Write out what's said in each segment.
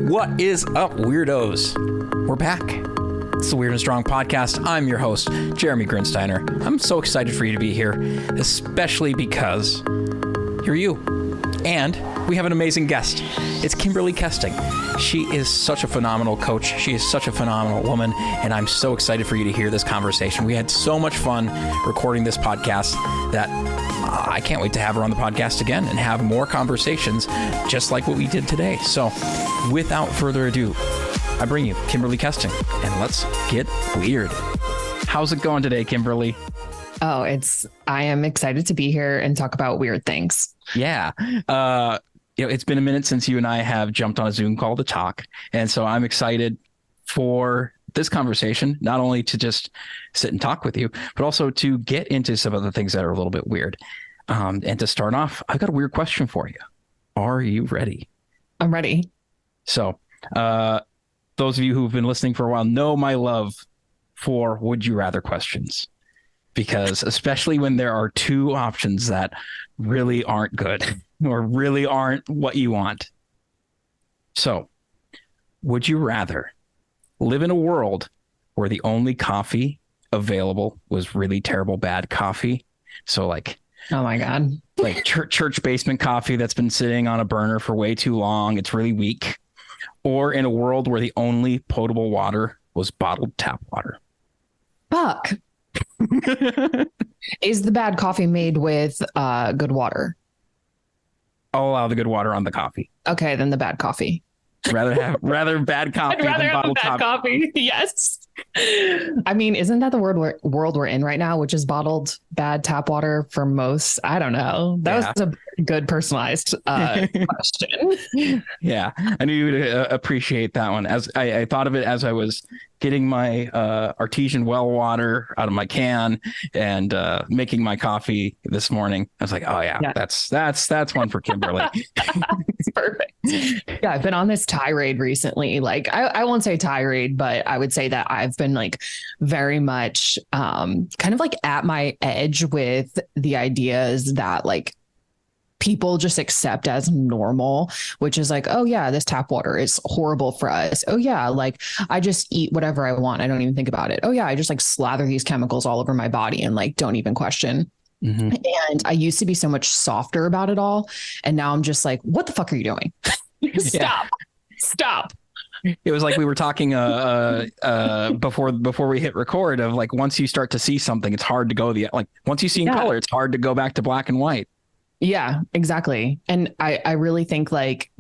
What is up, weirdos? We're back. It's the Weird and Strong podcast. I'm your host, Jeremy Grinsteiner. I'm so excited for you to be here, especially because you're you. And we have an amazing guest. It's Kimberly Kesting. She is such a phenomenal coach. She is such a phenomenal woman, and I'm so excited for you to hear this conversation. We had so much fun recording this podcast that I can't wait to have her on the podcast again and have more conversations just like what we did today. So without further ado, I bring you Kimberly Kesting, and let's get weird. How's it going today, Kimberly? Oh, I am excited to be here and talk about weird things. Yeah. It's been a minute since you and I have jumped on a Zoom call to talk. And so I'm excited for this conversation, not only to just sit and talk with you, but also to get into some of the things that are a little bit weird. And to start off, I've got a weird question for you. Are you ready? I'm ready. So those of you who've been listening for a while know my love for would you rather questions. Because especially when there are two options that really aren't good or really aren't what you want. So, would you rather live in a world where the only coffee available was really terrible, bad coffee? So like, oh my God, like church basement coffee that's been sitting on a burner for way too long. It's really weak. Or in a world where the only potable water was bottled tap water. Fuck. Is the bad coffee made with good water? I'll allow the good water on the coffee. Okay, then the bad coffee. Rather bad coffee I'd rather than have the bottled bad coffee. Yes. I mean, isn't that the world we're in right now, which is bottled bad tap water for most? I don't know. That was a good personalized question. Yeah, I knew you would appreciate that one. As I thought of it as I was getting my artesian well water out of my can and making my coffee this morning. I was like, oh yeah. That's one for Kimberly. It's perfect. Yeah, I've been on this tirade recently. Like I won't say tirade, but I would say that I've been like very much kind of like at my edge with the ideas that like people just accept as normal, which is like, oh yeah, this tap water is horrible for us. Oh yeah, like I just eat whatever I want. I don't even think about it. Oh yeah, I just like slather these chemicals all over my body and like don't even question. Mm-hmm. And I used to be so much softer about it all. And now I'm just like, what the fuck are you doing? Stop. It was like we were talking before we hit record of like, once you start to see something, it's hard to go once you see in color, it's hard to go back to black and white. Yeah, exactly. And I really think like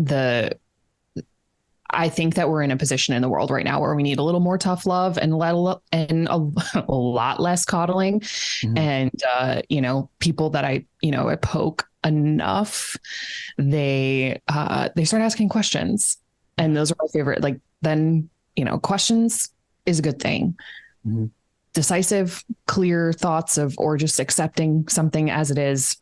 I think that we're in a position in the world right now where we need a little more tough love and a lot less coddling. Mm-hmm. And, people that I poke enough, they start asking questions. And those are my favorite. Like, then, questions is a good thing. Mm-hmm. Decisive, clear thoughts or just accepting something as it is.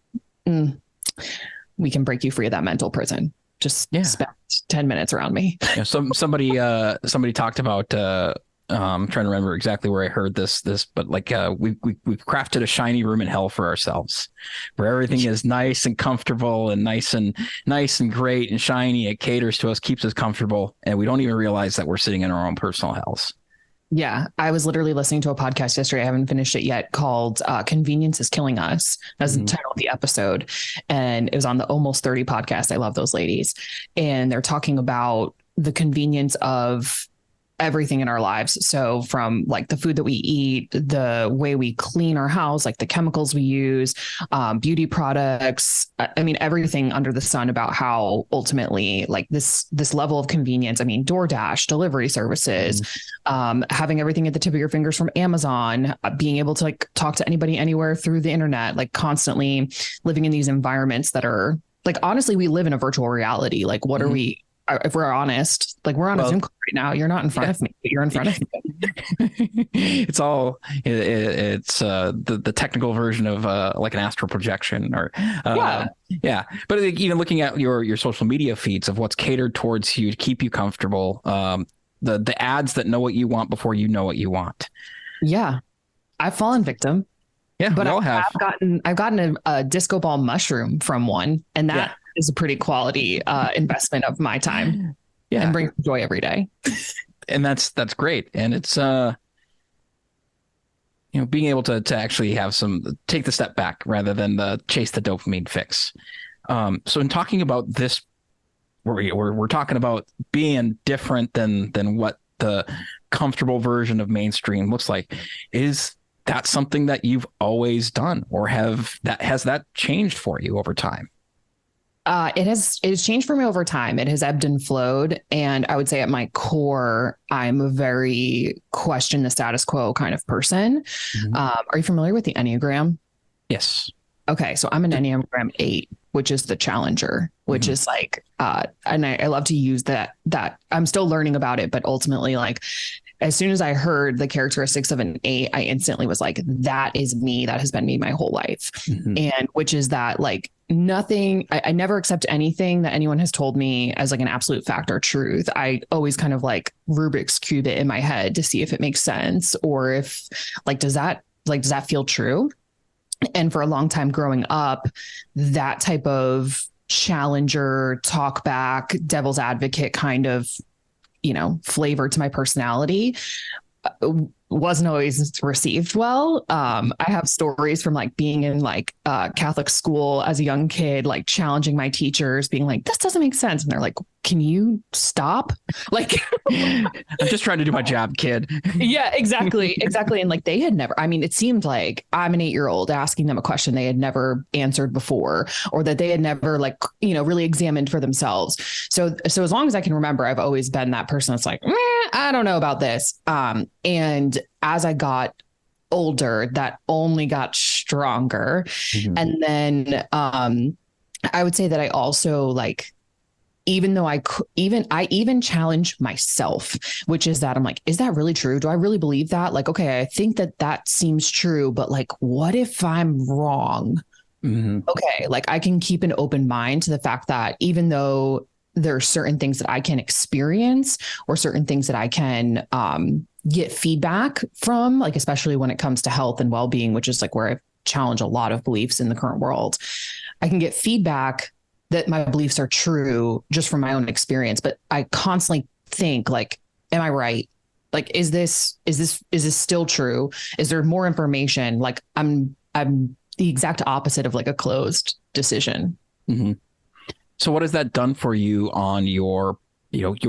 We can break you free of that mental prison. Just spend 10 minutes around me. Yeah, somebody talked about, I'm trying to remember exactly where I heard this, but like, we've crafted a shiny room in hell for ourselves where everything is nice and comfortable and nice and great and shiny. It caters to us, keeps us comfortable. And we don't even realize that we're sitting in our own personal hells. Yeah, I was literally listening to a podcast yesterday. I haven't finished it yet, called Convenience is Killing Us. That's the title of the episode. And it was on the Almost 30 podcast. I love those ladies. And they're talking about the convenience of everything in our lives. So from like the food that we eat, the way we clean our house, like the chemicals we use, beauty products, I mean, everything under the sun about how ultimately like this level of convenience, I mean, DoorDash, delivery services, having everything at the tip of your fingers from Amazon, being able to like talk to anybody anywhere through the internet, like constantly living in these environments that are like, honestly, we live in a virtual reality. Like, what are we? If we're honest, like we're on a Zoom call right now. You're not in front of me, but you're in front of me. It's the technical version of like an astral projection or But even looking at your social media feeds of what's catered towards you to keep you comfortable, the ads that know what you want before you know what you want. Yeah, I've fallen victim. Yeah, but we all have. I've gotten a disco ball mushroom from one, and that is a pretty quality investment of my time. and bring joy every day. And that's great. And it's, being able to actually take the step back rather than chase the dopamine fix. So in talking about this, we're talking about being different than what the comfortable version of mainstream looks like. Is that something that you've always done, or has that changed for you over time? It has changed for me over time. It has ebbed and flowed. And I would say at my core, I'm a very question the status quo kind of person. Mm-hmm. Are you familiar with the Enneagram? Yes. Okay. So I'm an Enneagram 8, which is the challenger, which mm-hmm. is like, and I love to use that I'm still learning about it, but ultimately, like, as soon as I heard the characteristics of an 8, I instantly was like, that is me. That has been me my whole life. Mm-hmm. And which is that, like, nothing, I never accept anything that anyone has told me as like an absolute fact or truth. I always kind of like Rubik's cube it in my head to see if it makes sense, or if does that feel true? And for a long time growing up, that type of challenger, talk back, devil's advocate kind of, flavor to my personality wasn't always received well. I have stories from like being in like Catholic school as a young kid, like challenging my teachers, being like, this doesn't make sense. And they're like, can you stop? Like, I'm just trying to do my job, kid. Yeah, exactly. Exactly. And like, they had never, it seemed like I'm an 8-year-old asking them a question they had never answered before, or that they had never really examined for themselves. So as long as I can remember, I've always been that person that's like, I don't know about this. And as I got older, that only got stronger. Mm-hmm. And then I would say that I also even though I even challenge myself, which is that I'm like, is that really true? Do I really believe that? Like, okay, I think that seems true, but like, what if I'm wrong? Mm-hmm. Okay. Like, I can keep an open mind to the fact that even though there are certain things that I can experience, or certain things that I can get feedback from, like, especially when it comes to health and well-being, which is like where I challenge a lot of beliefs in the current world, I can get feedback that my beliefs are true just from my own experience. But I constantly think, like, am I right? Like, is this still true? Is there more information? Like, I'm the exact opposite of like a closed decision. Mm-hmm. So what has that done for you on your,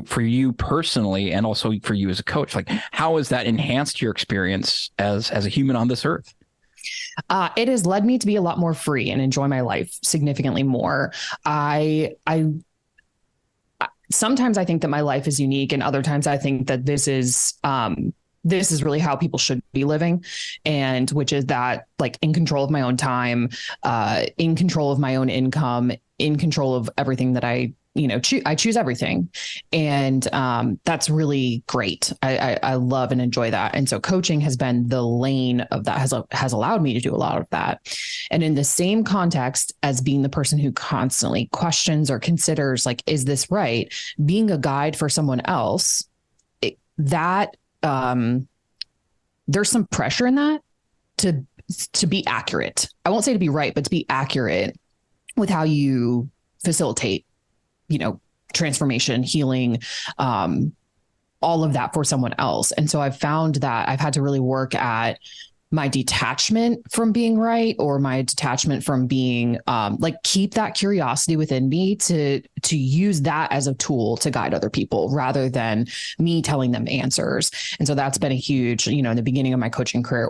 for you personally, and also for you as a coach? Like, how has that enhanced your experience as a human on this earth? It has led me to be a lot more free and enjoy my life significantly more. I sometimes I think that my life is unique, and other times I think that this is really how people should be living, and which is that, like, in control of my own time, in control of my own income, in control of everything that I choose everything. And that's really great. I love and enjoy that. And so coaching has been the lane of that, has allowed me to do a lot of that. And in the same context as being the person who constantly questions or considers, like, is this right? Being a guide for someone else, there's some pressure in that to be accurate. I won't say to be right, but to be accurate with how you facilitate, transformation, healing, all of that for someone else. And so I've found that I've had to really work at my detachment from being right, or my detachment from being keep that curiosity within me to use that as a tool to guide other people rather than me telling them answers. And so that's been a huge, in the beginning of my coaching career,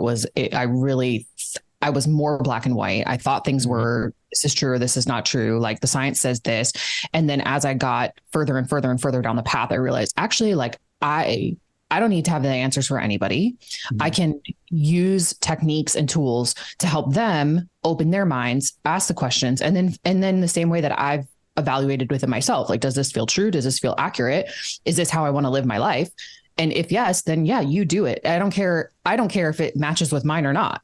I was more black and white. I thought things were, this is true, or this is not true. Like, the science says this. And then as I got further and further and further down the path, I realized actually, like, I don't need to have the answers for anybody. Mm-hmm. I can use techniques and tools to help them open their minds, ask the questions. And then the same way that I've evaluated within myself, like, does this feel true? Does this feel accurate? Is this how I want to live my life? And if yes, then yeah, you do it. I don't care if it matches with mine or not.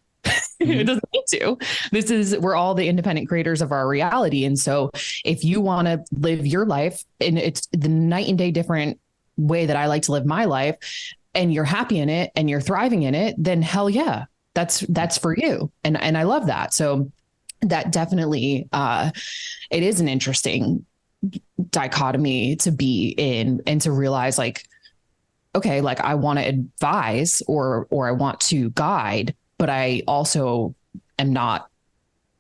It doesn't need to. We're all the independent creators of our reality. And so if you want to live your life, and it's the night and day different way that I like to live my life, and you're happy in it and you're thriving in it, then hell yeah, that's for you. And I love that. So that definitely, it is an interesting dichotomy to be in, and to realize like, okay, like I want to advise or I want to guide, but I also am not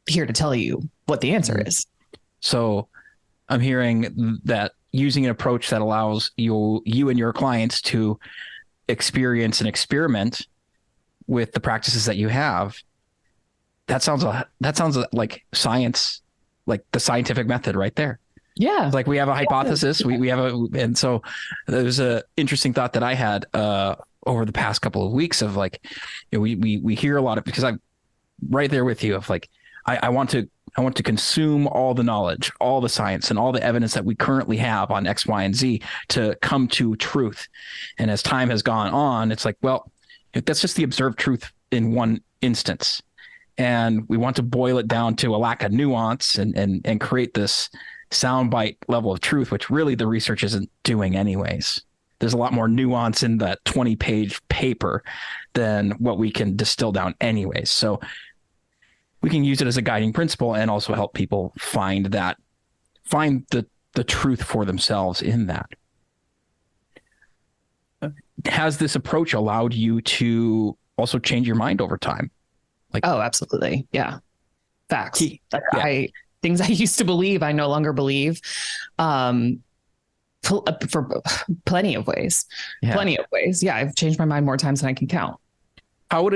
here to tell you what the answer is. So I'm hearing that using an approach that allows you and your clients to experience and experiment with the practices that you have, that sounds like science, like the scientific method right there. Yeah. Like we have a hypothesis, and so there's a interesting thought that I had over the past couple of weeks of like, you know, we hear a lot of, because I'm right there with you of like, I want to consume all the knowledge, all the science, and all the evidence that we currently have on X, Y, and Z to come to truth. And as time has gone on, it's like, well, that's just the observed truth in one instance. And we want to boil it down to a lack of nuance and create this soundbite level of truth, which really the research isn't doing anyways. There's a lot more nuance in that 20-page paper than what we can distill down anyways. So we can use it as a guiding principle and also help people find the truth for themselves in that. Has this approach allowed you to also change your mind over time? Like, oh, absolutely. Yeah. Facts. Yeah. Things I used to believe, I no longer believe, for plenty of ways. Yeah. I've changed my mind more times than I can count. How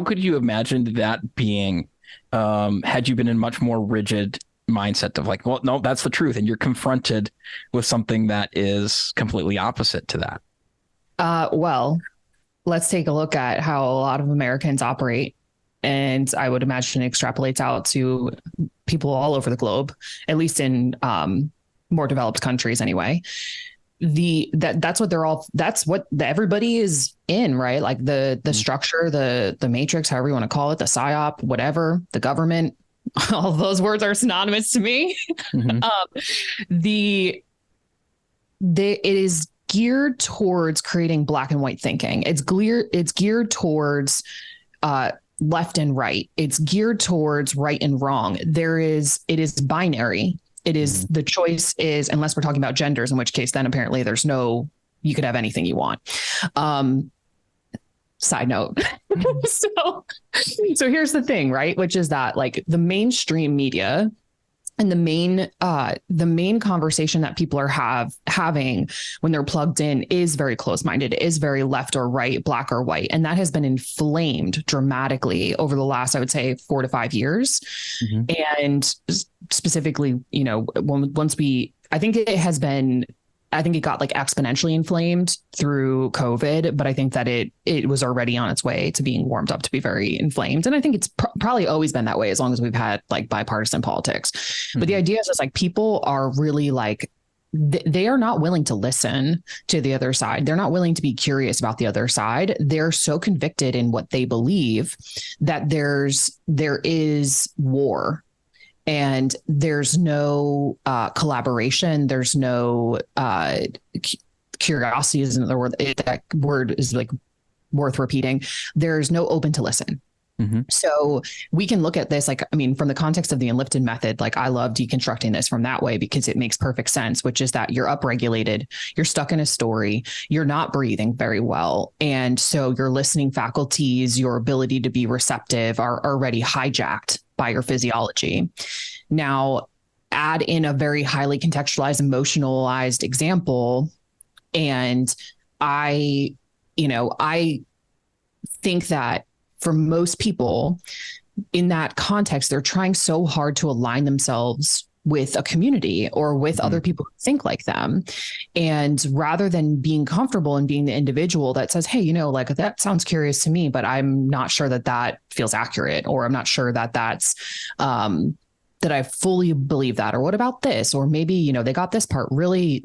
could you imagine that being, had you been in much more rigid mindset of like, well, no, that's the truth. And you're confronted with something that is completely opposite to that. Well, let's take a look at how a lot of Americans operate. And I would imagine it extrapolates out to people all over the globe, at least in more developed countries anyway. That's what everybody is in, right? Like the structure, the matrix, however you want to call it, the psyop, whatever, the government, all of those words are synonymous to me. Mm-hmm. It is geared towards creating black and white thinking. It's geared towards left and right. It's geared towards right and wrong. It is binary. It is, the choice is, unless we're talking about genders, in which case then apparently you could have anything you want. Side note. So here's the thing, right? Which is that like the mainstream media and the main conversation that people are having when they're plugged in is very close-minded, is very left or right, black or white. And that has been inflamed dramatically over the last, I would say, 4 to 5 years. Mm-hmm. And specifically, you know, I think it got like exponentially inflamed through COVID, but I think that it was already on its way to being warmed up to be very inflamed. And I think it's probably always been that way as long as we've had like bipartisan politics. Mm-hmm. But the idea is like people are really like, they are not willing to listen to the other side. They're not willing to be curious about the other side. They're so convicted in what they believe that there is war. And there's no collaboration. There's no curiosity is another word. That word is like worth repeating. There's no open to listen. Mm-hmm. So we can look at this, like, I mean, from the context of the Enlifted method, like I love deconstructing this from that way because it makes perfect sense, which is that you're upregulated, you're stuck in a story, you're not breathing very well. And so your listening faculties, your ability to be receptive are already hijacked by your physiology. Now, add in a very highly contextualized, emotionalized example. And I think that for most people in that context, they're trying so hard to align themselves with a community or with other people who think like them. And rather than being comfortable and being the individual that says, hey, you know, like that sounds curious to me, but I'm not sure that feels accurate, or I'm not sure that's, that I fully believe that, or what about this? Or maybe, you know, they got this part really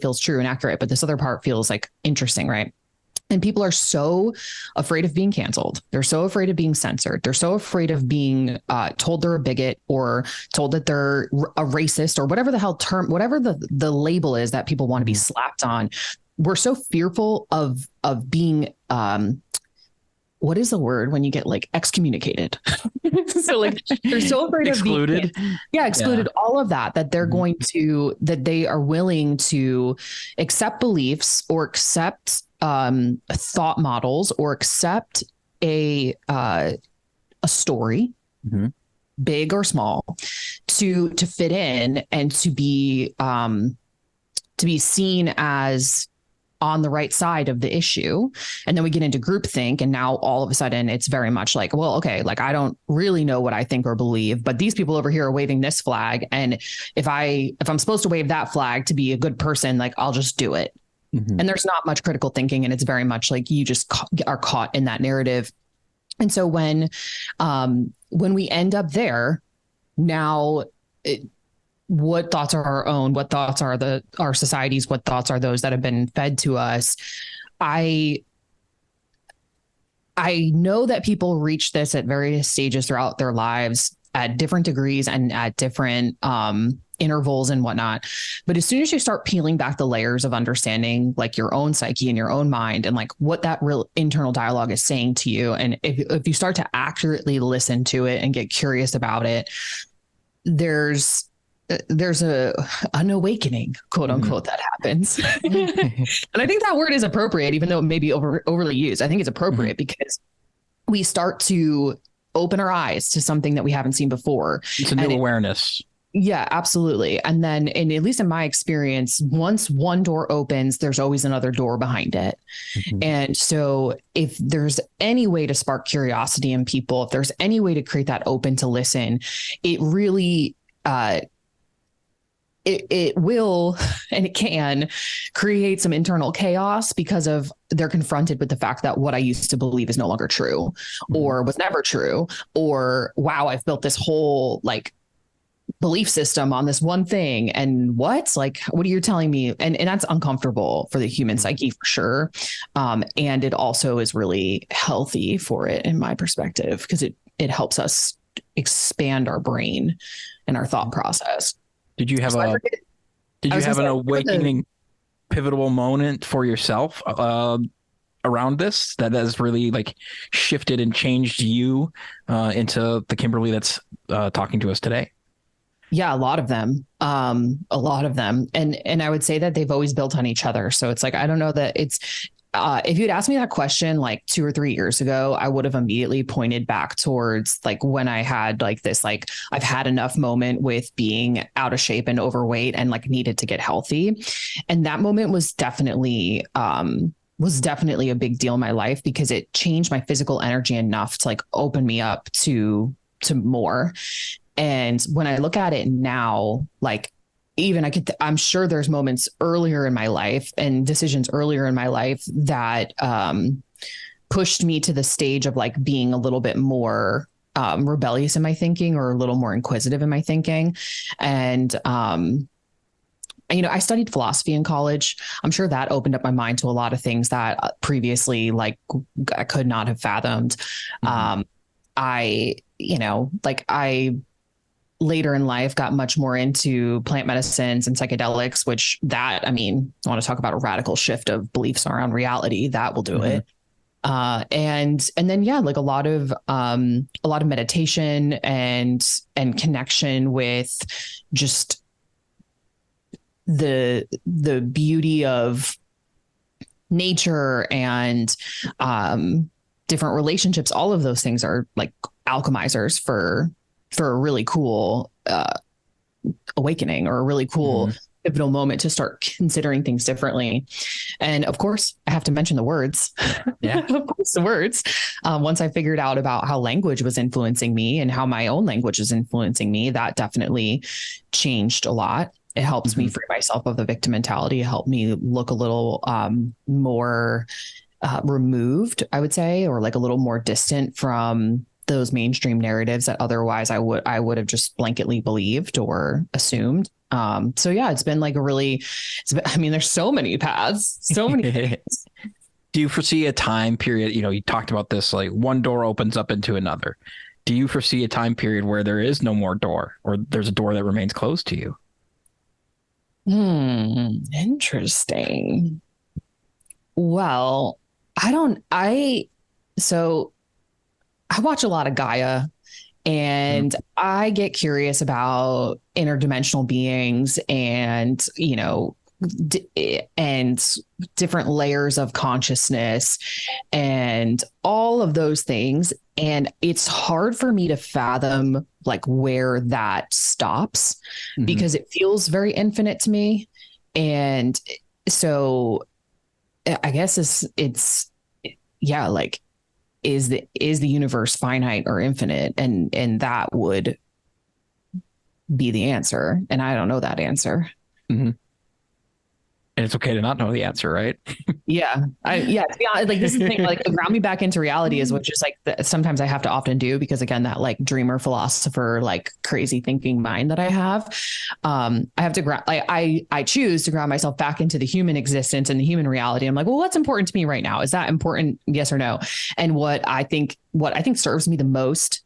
feels true and accurate, but this other part feels like interesting. Right. And people are so afraid of being canceled. They're so afraid of being censored. They're so afraid of being told they're a bigot or told that they're a racist or whatever the hell whatever the label is that people want to be slapped on. We're so fearful of being what is the word when you get like excommunicated? So like they're so afraid excluded. of being, excluded, all of that they're going to, that they are willing to accept beliefs or accept thought models or accept a story, big or small, to fit in and to be seen as on the right side of the issue. And then we get into groupthink. And now all of a sudden it's very much like, well, okay, like I don't really know what I think or believe, but these people over here are waving this flag. And if I'm supposed to wave that flag to be a good person, like I'll just do it. And there's not much critical thinking. And it's very much like you just are caught in that narrative. And so when we end up there, now what thoughts are our own? What thoughts are our society's? What thoughts are those that have been fed to us? I know that people reach this at various stages throughout their lives at different degrees and at different intervals and whatnot. But as soon as you start peeling back the layers of understanding like your own psyche and your own mind and like what that real internal dialogue is saying to you, and if you start to accurately listen to it and get curious about it, there's an awakening, quote unquote, that happens. And I think that word is appropriate, even though it may be overly used. I think it's appropriate because we start to open our eyes to something that we haven't seen before. It's a new awareness. Yeah, absolutely. And then, and at least in my experience, once one door opens, there's always another door behind it. And so if there's any way to spark curiosity in people, if there's any way to create that open to listen, it really, it will, and it can create some internal chaos because of they're confronted with the fact that what I used to believe is no longer true or was never true, or wow, I've built this whole like belief system on this one thing. And what are you telling me? And that's uncomfortable for the human psyche for sure. And it also is really healthy for it in my perspective, because it helps us expand our brain and our thought process. Did you have an awakening pivotal moment for yourself around this that has really like shifted and changed you into the Kimberly that's talking to us today? Yeah, a lot of them. And I would say that they've always built on each other. So it's like, I don't know that it's, if you'd asked me that question like 2 or 3 years ago, I would have immediately pointed back towards like when I had like this, like I've had enough moment with being out of shape and overweight and like needed to get healthy. And that moment was definitely a big deal in my life because it changed my physical energy enough to like open me up to more. And when I look at it now, like even I'm sure there's moments earlier in my life and decisions earlier in my life that pushed me to the stage of like being a little bit more rebellious in my thinking or a little more inquisitive in my thinking. And, I studied philosophy in college. I'm sure that opened up my mind to a lot of things that previously like I could not have fathomed. I later in life got much more into plant medicines and psychedelics, which I want to talk about a radical shift of beliefs around reality that will do it. And then, like a lot of meditation and connection with just the beauty of nature and, different relationships. All of those things are like alchemizers for a really cool awakening or a really cool pivotal moment to start considering things differently. And of course, I have to mention the words. Yeah, of course, the words. Once I figured out about how language was influencing me and how my own language is influencing me, that definitely changed a lot. It helps me free myself of the victim mentality. It helped me look a little more removed, I would say, or like a little more distant from those mainstream narratives that otherwise I would have just blanketly believed or assumed. So yeah, it's been like there's so many paths, so many things. Do you foresee a time period? You talked about this, like one door opens up into another. Do you foresee a time period where there is no more door, or there's a door that remains closed to you? Interesting. Well, so I watch a lot of Gaia, and I get curious about interdimensional beings and, and different layers of consciousness and all of those things. And it's hard for me to fathom like where that stops because it feels very infinite to me. And so I guess it's like, is the universe finite or infinite? And that would be the answer. And I don't know that answer. Mm-hmm. And it's okay to not know the answer, right? Yeah. To be honest, like this is the thing, like to ground me back into reality is what just like sometimes I have to often do because again, that like dreamer philosopher, like crazy thinking mind that I have, I have to I choose to ground myself back into the human existence and the human reality. I'm like, well, what's important to me right now? Is that important? Yes or no? And what I think serves me the most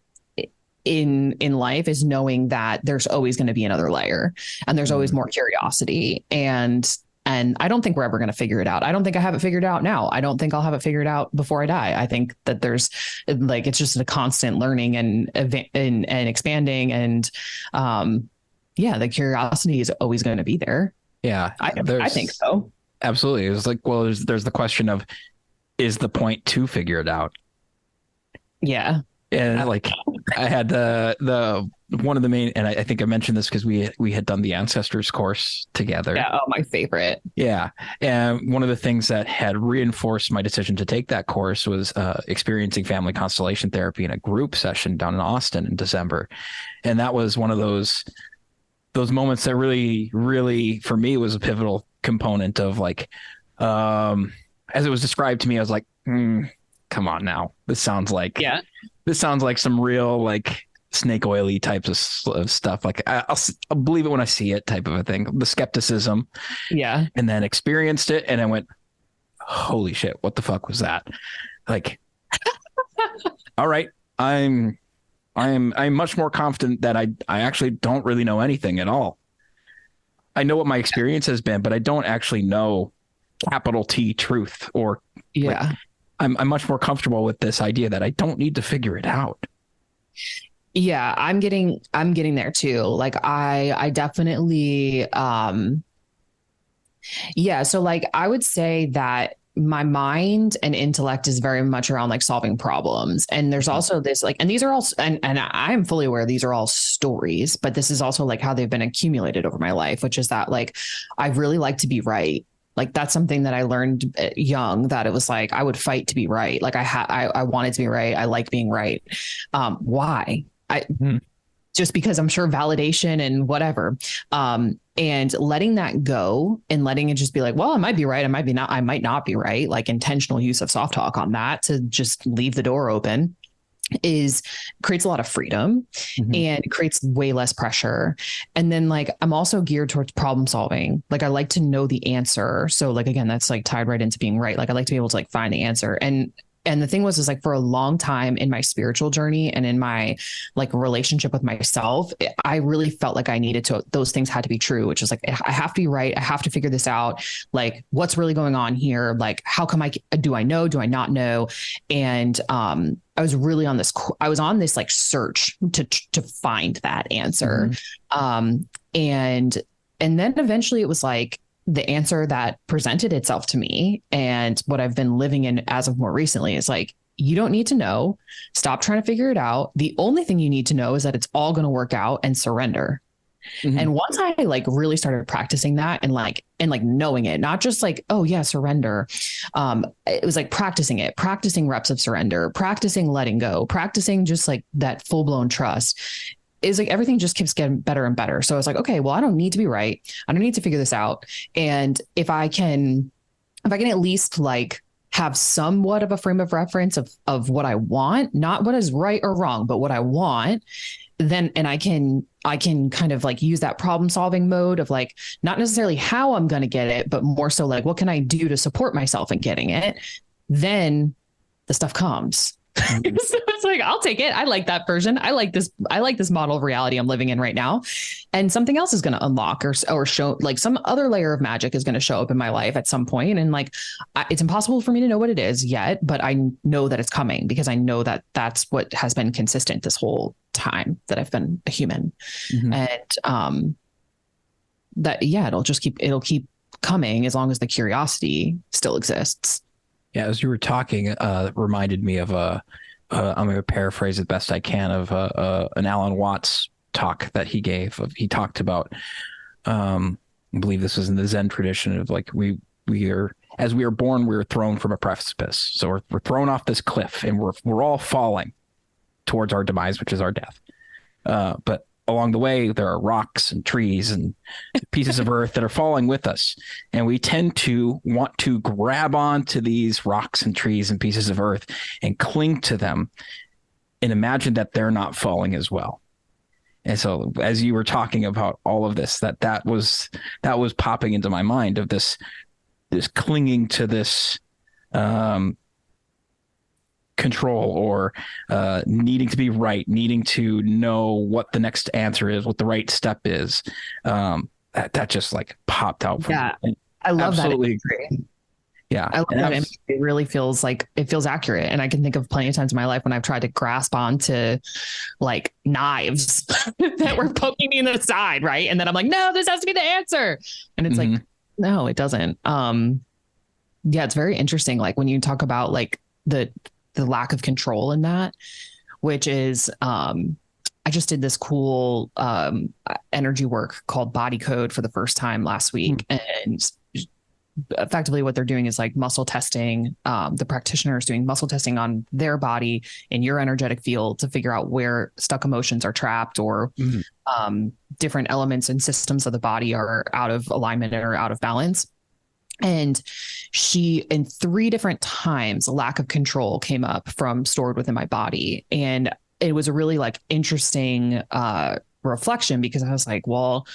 in life is knowing that there's always going to be another layer and there's always more curiosity. And I don't think we're ever going to figure it out. I don't think I have it figured out now. I don't think I'll have it figured out before I die. I think that there's like, it's just a constant learning and expanding. And the curiosity is always going to be there. Yeah. I think so. Absolutely. It's like, well, there's the question of, is the point to figure it out? Yeah. And like I had the one of the main, and I think I mentioned this because we had done the ancestors course together. Yeah, my favorite. Yeah, and one of the things that had reinforced my decision to take that course was experiencing family constellation therapy in a group session down in Austin in December, and that was one of those moments that really, really for me was a pivotal component of like, as it was described to me, I was like, come on now, this sounds like some real like snake oily types of stuff. Like I'll believe it when I see it type of a thing, the skepticism. Yeah. And then experienced it. And I went, holy shit, what the fuck was that? Like, all right. I'm much more confident that I actually don't really know anything at all. I know what my experience has been, but I don't actually know capital T truth or like, I'm much more comfortable with this idea that I don't need to figure it out. Yeah, I'm getting there too. Like I definitely, so like I would say that my mind and intellect is very much around like solving problems. And there's also this like, and these are all, and I'm fully aware these are all stories, but this is also like how they've been accumulated over my life, which is that like, I really like to be right. Like that's something that I learned young, that it was like, I would fight to be right. Like I wanted to be right. I like being right. Why? Just because I'm sure validation and whatever. And letting that go and letting it just be like, well, I might be right. I might not be right. Like intentional use of soft talk on that to just leave the door open creates a lot of freedom and creates way less pressure. And then like, I'm also geared towards problem solving. Like I like to know the answer. So like, again, that's like tied right into being right. Like I like to be able to like find the answer. And the thing was like for a long time in my spiritual journey and in my like relationship with myself, I really felt like I needed to, those things had to be true, which is like, I have to be right. I have to figure this out. Like what's really going on here? Like, how come do I know? Do I not know? And, I was really on this like search to find that answer. And then eventually it was like, the answer that presented itself to me and what I've been living in as of more recently is like, you don't need to know. Stop trying to figure it out. The only thing you need to know is that it's all going to work out and surrender. And once I like really started practicing that and like knowing it, not just like, oh yeah, surrender. It was like practicing reps of surrender, practicing letting go, practicing just like that full blown trust. Is like everything just keeps getting better and better. So I was like, okay, well, I don't need to be right. I don't need to figure this out. And if I can at least like have somewhat of a frame of reference of what I want, not what is right or wrong, but what I want, then, and I can kind of like use that problem solving mode of like, not necessarily how I'm going to get it, but more so like, what can I do to support myself in getting it? Then the stuff comes. Mhm. So it's like, I'll take it. I like that version. I like this model of reality I'm living in right now. And something else is going to unlock or show, like some other layer of magic is going to show up in my life at some point. And like, it's impossible for me to know what it is yet, but I know that it's coming because I know that that's what has been consistent this whole time that I've been a human. Mhm. And, it'll keep coming as long as the curiosity still exists. Yeah, as you were talking, it reminded me of I'm going to paraphrase it best I can of an Alan Watts talk that he gave. He talked about, I believe this was in the Zen tradition of like we are, as we are born, we are thrown from a precipice. So we're thrown off this cliff, and we're all falling towards our demise, which is our death. But along the way, there are rocks and trees and pieces of earth that are falling with us. And we tend to want to grab onto these rocks and trees and pieces of earth and cling to them and imagine that they're not falling as well. And so as you were talking about all of this, that was popping into my mind of this clinging to this control or needing to be right, needing to know what the next answer is, what the right step is. That just like popped out. Yeah, I love absolutely that imagery. Yeah, I love that imagery. It really feels like it feels accurate. And I can think of plenty of times in my life when I've tried to grasp onto like knives that were poking me in the side, right? And then I'm like, no, this has to be the answer. And it's like, no, it doesn't. Yeah, it's very interesting. Like when you talk about like the lack of control in that, which is, I just did this cool energy work called Body Code for the first time last week. And effectively what they're doing is like muscle testing. The practitioner is doing muscle testing on their body in your energetic field to figure out where stuck emotions are trapped or different elements and systems of the body are out of alignment or out of balance. And she, in 3 different times, lack of control came up from stored within my body. And it was a really like interesting reflection because I was like, well,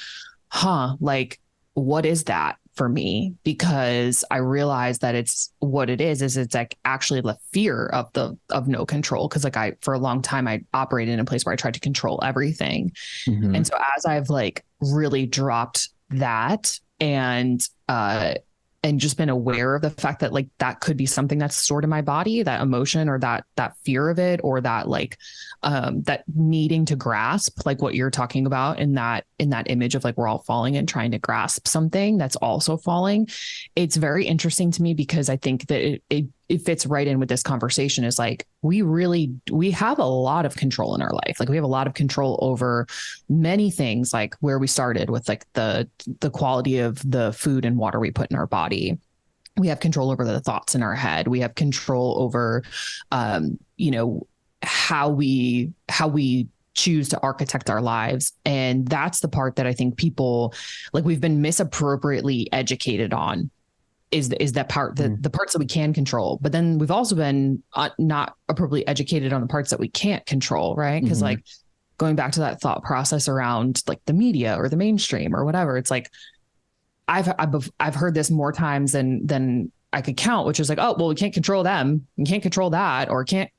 like, what is that for me? Because I realized that it's like actually the fear of no control. Cause like for a long time, I operated in a place where I tried to control everything. And so as I've like really dropped that and just been aware of the fact that like that could be something that's stored in my body, that emotion or that fear of it, or that like that needing to grasp, like what you're talking about in that image of like we're all falling and trying to grasp something that's also falling. It's very interesting to me because I think that it fits right in with this conversation is like, we have a lot of control in our life. Like we have a lot of control over many things, like where we started with like the quality of the food and water we put in our body. We have control over the thoughts in our head. We have control over, how we choose to architect our lives. And that's the part that I think people like we've been misappropriately educated on. Is that part, the parts that we can control, but then we've also been not appropriately educated on the parts that we can't control, right? Because like going back to that thought process around like the media or the mainstream or whatever, it's like I've heard this more times than I could count, which is like, oh well, we can't control them, you can't control that, or can't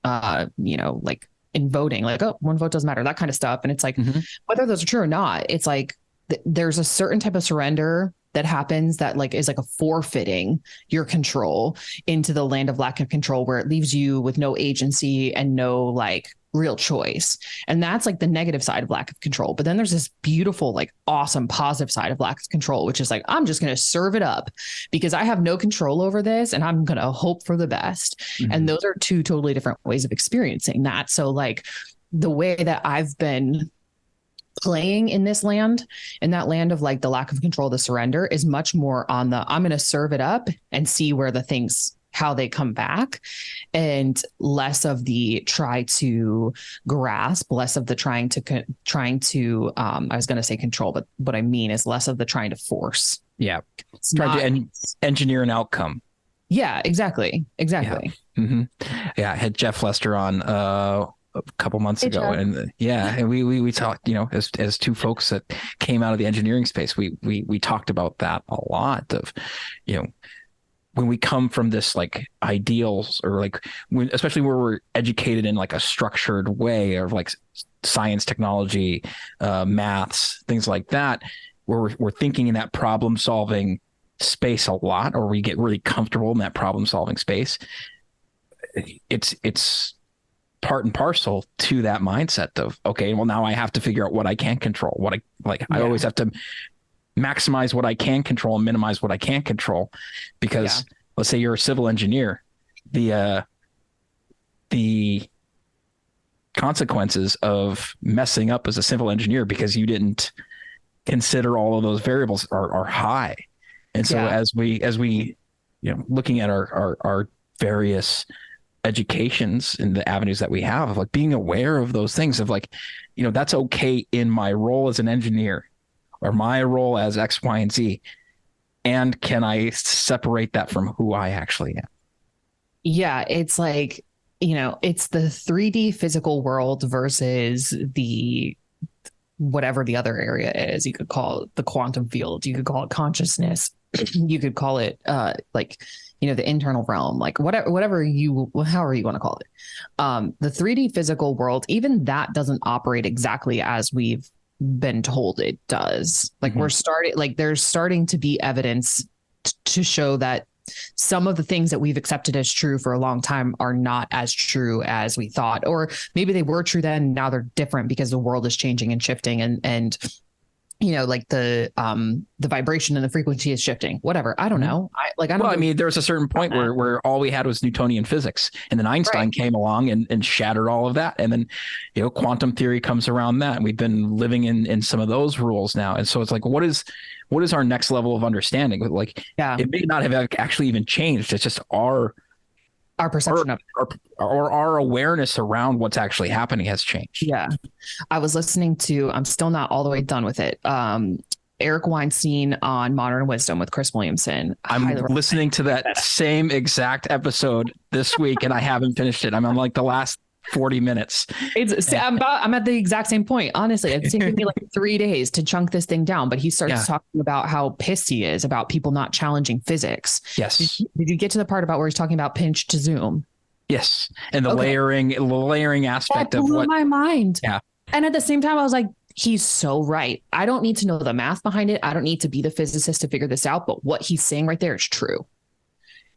like in voting, like oh, one vote doesn't matter, that kind of stuff, and it's like whether those are true or not, it's like there's a certain type of surrender that happens that like is like a forfeiting your control into the land of lack of control, where it leaves you with no agency and no like real choice. And that's like the negative side of lack of control. But then there's this beautiful, like awesome, positive side of lack of control, which is like, I'm just going to serve it up because I have no control over this and I'm going to hope for the best. And those are 2 totally different ways of experiencing that. So like the way that I've been playing in this land, in that land of like the lack of control, the surrender, is much more on the, I'm going to serve it up and see where the things, how they come back, and less of the try to grasp, less of the trying to, I was going to say control, but what I mean is less of the trying to force. Yeah. Trying to engineer an outcome. Yeah, exactly. Yeah. Yeah. I had Jeff Lester on, a couple months ago. And and we talked, as 2 folks that came out of the engineering space, we talked about that a lot of, when we come from this like ideals, or like especially where we're educated in like a structured way of like science, technology, maths, things like that, where we're thinking in that problem solving space a lot, or we get really comfortable in that problem solving space. It's part and parcel to that mindset of, okay, well, now I have to figure out what I can control, what I like. I always have to maximize what I can control and minimize what I can't control, because let's say you're a civil engineer, the consequences of messing up as a civil engineer because you didn't consider all of those variables are high. And so as we looking at our various educations and the avenues that we have, of like being aware of those things, of like, that's okay in my role as an engineer or my role as X, Y, and Z. And can I separate that from who I actually am? Yeah. It's like, it's the 3D physical world versus the whatever the other area is. You could call it the quantum field. You could call it consciousness. You could call it the internal realm, like however you want to call it. The 3D physical world, even that doesn't operate exactly as we've been told it does. Like there's starting to be evidence to show that some of the things that we've accepted as true for a long time are not as true as we thought, or maybe they were true then, now they're different because the world is changing and shifting, and like the vibration and the frequency is shifting, whatever. I don't know. I mean, there was a certain point where all we had was Newtonian physics, and then Einstein came along and shattered all of that. And then, quantum theory comes around that. And we've been living in some of those rules now. And so it's like, what is our next level of understanding? Like, it may not have actually even changed. It's just our perception of it, or our awareness around what's actually happening has changed. Yeah. I was listening to, I'm still not all the way done with it, Eric Weinstein on Modern Wisdom with Chris Williamson. I'm listening to that same exact episode this week, and I haven't finished it. I'm on like the last 40 minutes. I'm at the exact same point. Honestly, it's taken me like 3 days to chunk this thing down, but he starts talking about how pissed he is about people not challenging physics. Yes. Did you get to the part about where he's talking about pinch to zoom? Yes. And the layering aspect that blew my mind. Yeah. And at the same time, I was like, he's so right. I don't need to know the math behind it. I don't need to be the physicist to figure this out, but what he's saying right there is true.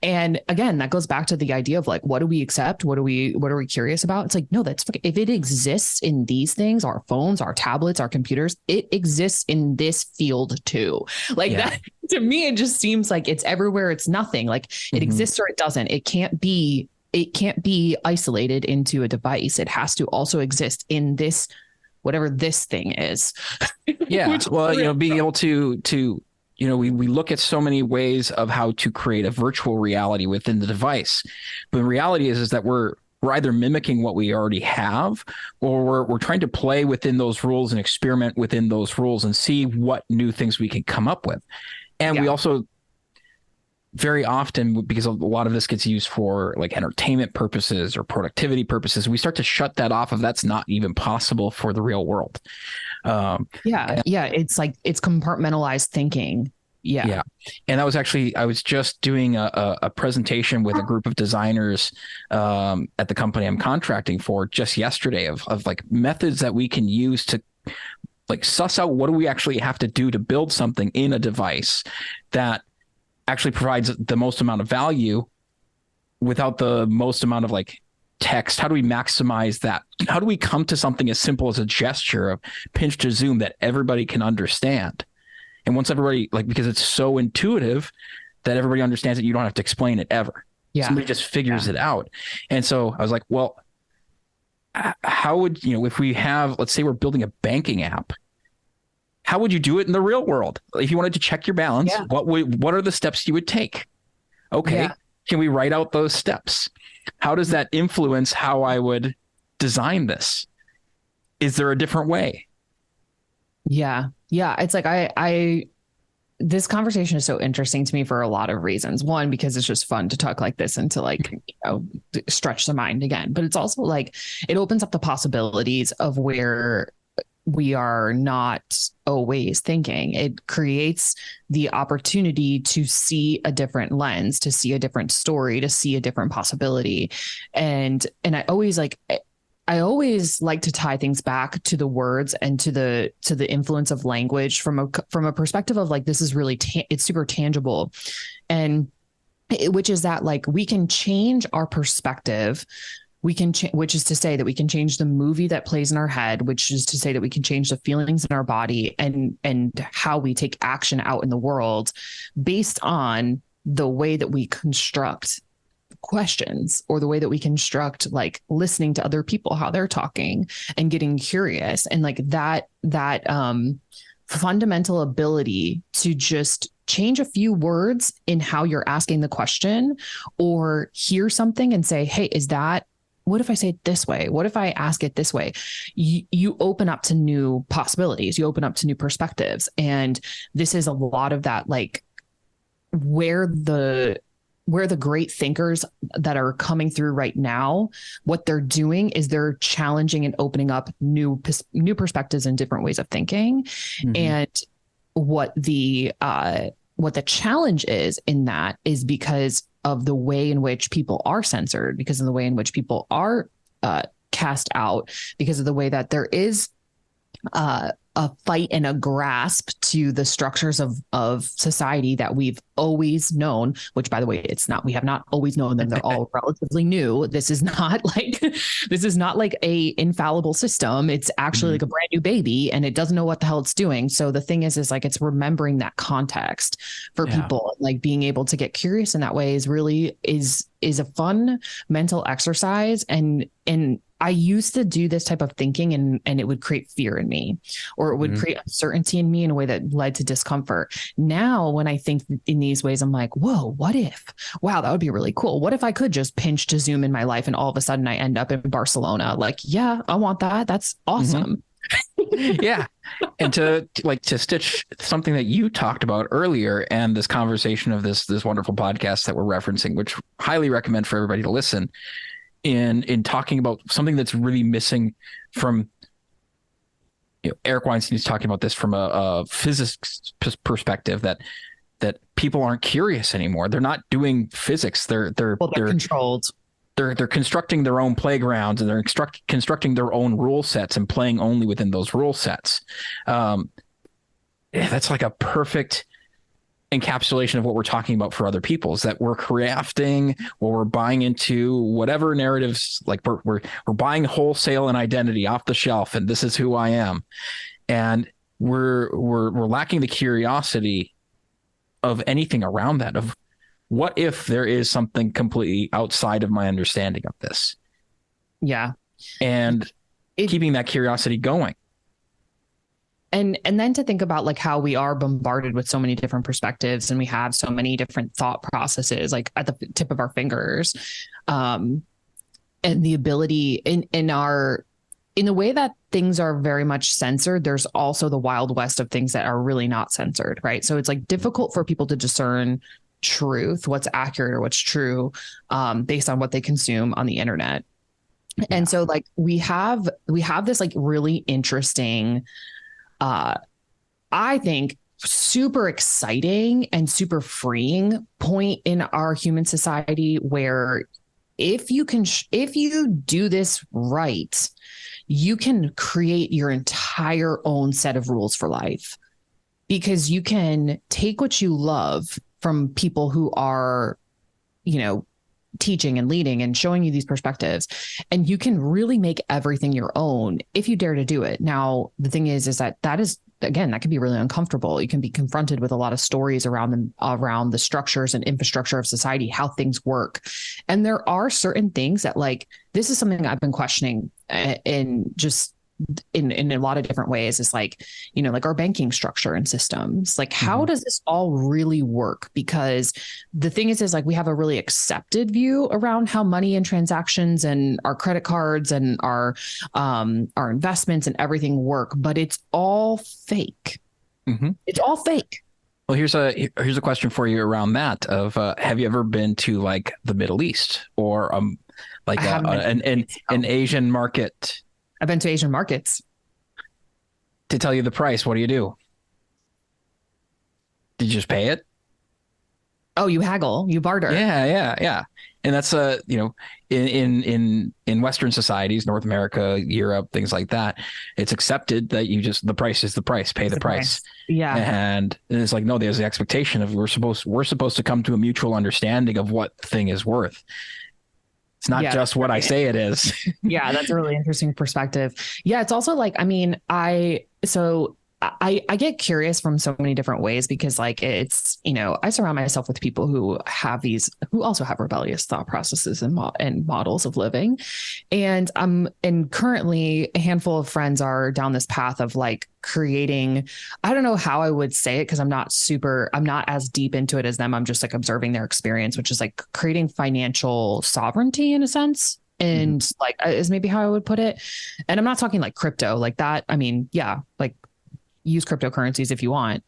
And again, that goes back to the idea of like, what do we accept? What are we curious about? It's like, no, if it exists in these things, our phones, our tablets, our computers, it exists in this field too. Like that, to me, it just seems like it's everywhere. It's nothing. Like it exists or it doesn't. It can't be isolated into a device. It has to also exist in this, whatever this thing is. Yeah. Well, being able to we look at so many ways of how to create a virtual reality within the device, but the reality is that we're either mimicking what we already have, or we're trying to play within those rules and experiment within those rules and see what new things we can come up with. And we also very often, because a lot of this gets used for like entertainment purposes or productivity purposes, we start to shut that off of that's not even possible for the real world. It's like it's compartmentalized thinking. Yeah. And that was actually, I was just doing a presentation with a group of designers at the company I'm contracting for just yesterday of like methods that we can use to like suss out what do we actually have to do to build something in a device that actually provides the most amount of value without the most amount of like text. How do we maximize that? How do we come to something as simple as a gesture of pinch to zoom that everybody can understand? And once everybody, like, because it's so intuitive that everybody understands it, you don't have to explain it ever. Somebody just figures it out. And so I was like, well, how would, if we have, let's say we're building a banking app, how would you do it in the real world? If you wanted to check your balance, what are the steps you would take? Okay. Can we write out those steps? How does that influence how I would design this? Is there a different way? Yeah. It's like this conversation is so interesting to me for a lot of reasons. One, because it's just fun to talk like this and to like, stretch the mind again. But it's also like, it opens up the possibilities of where we are not always thinking. It creates the opportunity to see a different lens, to see a different story, to see a different possibility. And I always like to tie things back to the words and to the influence of language from a perspective of like, this is really, it's super tangible. And which is that like, we can change our perspective. We can, which is to say that we can change the movie that plays in our head, which is to say that we can change the feelings in our body and how we take action out in the world based on the way that we construct questions, or the way that we construct like listening to other people, how they're talking and getting curious. And like that fundamental ability to just change a few words in how you're asking the question, or hear something and say, hey, what if I say it this way? What if I ask it this way? You open up to new possibilities. You open up to new perspectives. And this is a lot of that, like where the great thinkers that are coming through right now, what they're doing is they're challenging and opening up new perspectives and different ways of thinking. Mm-hmm. And what the challenge is in that is because of the way in which people are censored, because of the way in which people are cast out, because of the way that there is a fight and a grasp to the structures of society that we've always known, which by the way, we have not always known them. They're all relatively new. This is not like a infallible system. It's actually like a brand new baby and it doesn't know what the hell it's doing. So the thing is like, it's remembering that context for people, like being able to get curious in that way is a fun mental exercise. And I used to do this type of thinking and it would create fear in me, or it would create uncertainty in me in a way that led to discomfort. Now, when I think in these ways, I'm like, whoa, what if? Wow, that would be really cool. What if I could just pinch to zoom in my life and all of a sudden I end up in Barcelona? Like, yeah, I want that. That's awesome. Yeah. And to stitch something that you talked about earlier and this conversation of this wonderful podcast that we're referencing, which highly recommend for everybody to listen, in talking about something that's really missing from, Eric Weinstein's talking about this from a physics perspective, that people aren't curious anymore. They're not doing physics. They're controlled. They're constructing their own playgrounds, and they're constructing their own rule sets and playing only within those rule sets. That's like a perfect encapsulation of what we're talking about for other people, is that we're crafting, or we're buying into whatever narratives, like we're buying wholesale an identity off the shelf, and this is who I am. And we're lacking the curiosity of anything around that, of what if there is something completely outside of my understanding of this? Yeah. And keeping that curiosity going. And then to think about like how we are bombarded with so many different perspectives, and we have so many different thought processes like at the tip of our fingers, and the ability in the way that things are very much censored. There's also the wild west of things that are really not censored, right? So it's like difficult for people to discern truth, what's accurate or what's true, based on what they consume on the internet. Yeah. And so like we have this like really interesting, I think super exciting and super freeing point in our human society where if you do this right, you can create your entire own set of rules for life, because you can take what you love from people who are, teaching and leading and showing you these perspectives, and you can really make everything your own if you dare to do it. Now, the thing is that is, again, that can be really uncomfortable. You can be confronted with a lot of stories around the structures and infrastructure of society, how things work. And there are certain things that, like, this is something I've been questioning in a lot of different ways. Is like, like our banking structure and systems, like how does this all really work? Because the thing is like, we have a really accepted view around how money and transactions and our credit cards and our investments and everything work, but it's all fake. Mm-hmm. It's all fake. Well, here's a question for you around that of, have you ever been to like the Middle East or an Asian market? I've been to Asian markets. to tell you the price, what do? Did you just pay it? Oh, you haggle, you barter. Yeah. And that's in Western societies, North America, Europe, things like that, it's accepted that the price is the price, pay the price. Yeah. And it's like, no, there's the expectation of we're supposed to come to a mutual understanding of what the thing is worth. It's not just what I say it is. Yeah, that's a really interesting perspective. Yeah, it's also like, I mean, I get curious from so many different ways because like it's, I surround myself with people who also have rebellious thought processes and models of living. And currently a handful of friends are down this path of like creating, I don't know how I would say it because I'm not as deep into it as them. I'm just like observing their experience, which is like creating financial sovereignty in a sense. And like is maybe how I would put it. And I'm not talking like crypto like that. I mean, yeah, like use cryptocurrencies if you want.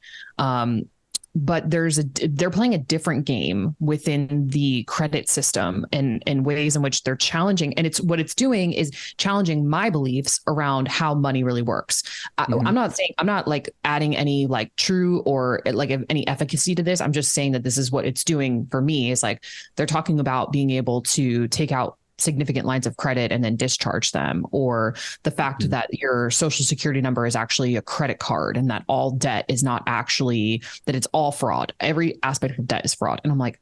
But they're playing a different game within the credit system and ways in which they're challenging. And what it's doing is challenging my beliefs around how money really works. I'm not like adding any like true or like any efficacy to this. I'm just saying that this is what it's doing for me is like, they're talking about being able to take out significant lines of credit and then discharge them, or the fact that your social security number is actually a credit card and that all debt is not actually, that it's all fraud. Every aspect of debt is fraud. And I'm like,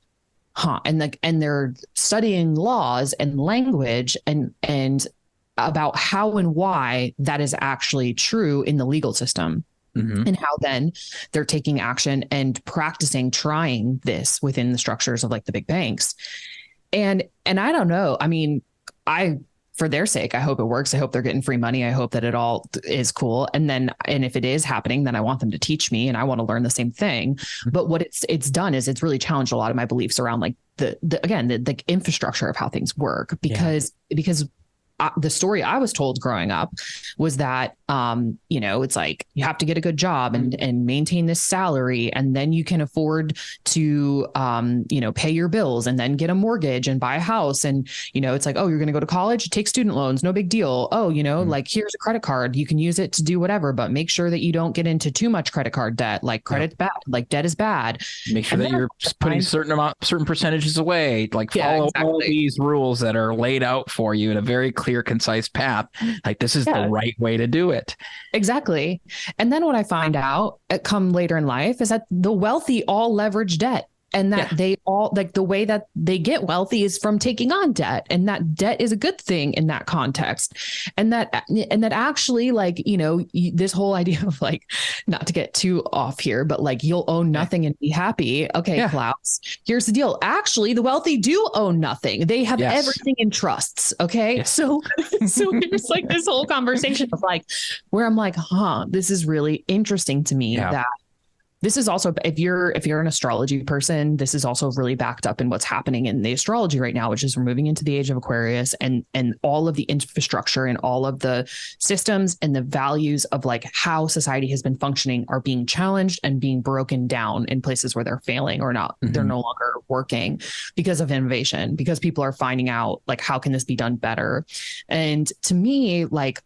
and they're studying laws and language and about how and why that is actually true in the legal system. And how then they're taking action and trying this within the structures of like the big banks. And I don't know. I mean, for their sake, I hope it works. I hope they're getting free money. I hope that it all is cool. And if it is happening, then I want them to teach me and I want to learn the same thing. But what it's done is it's really challenged a lot of my beliefs around like the infrastructure of how things work because the story I was told growing up was that, it's like you have to get a good job and maintain this salary. And then you can afford to, pay your bills and then get a mortgage and buy a house. And, it's like, oh, you're going to go to college, take student loans, no big deal. Oh, like here's a credit card. You can use it to do whatever, but make sure that you don't get into too much credit card debt. Like credit's bad, like debt is bad. Make sure that you're putting certain percentages away, like follow all these rules that are laid out for you in a very clear, concise path. Like this is the right way to do it. Exactly. And then what I find out come later in life is that the wealthy all leverage debt. And that they all like the way that they get wealthy is from taking on debt, and that debt is a good thing in that context. And that actually like, this whole idea of like, not to get too off here, but like you'll own nothing and be happy. Okay. Klaus, here's the deal. Actually, the wealthy do own nothing. They have everything in trusts. Okay. Yes. So there's like this whole conversation of like, where I'm like, this is really interesting to me that this is also, if you're an astrology person, this is also really backed up in what's happening in the astrology right now, which is we're moving into the age of Aquarius, and all of the infrastructure and all of the systems and the values of like how society has been functioning are being challenged and being broken down in places where they're failing or not. They're no longer working because of innovation, because people are finding out like, how can this be done better? And to me, like,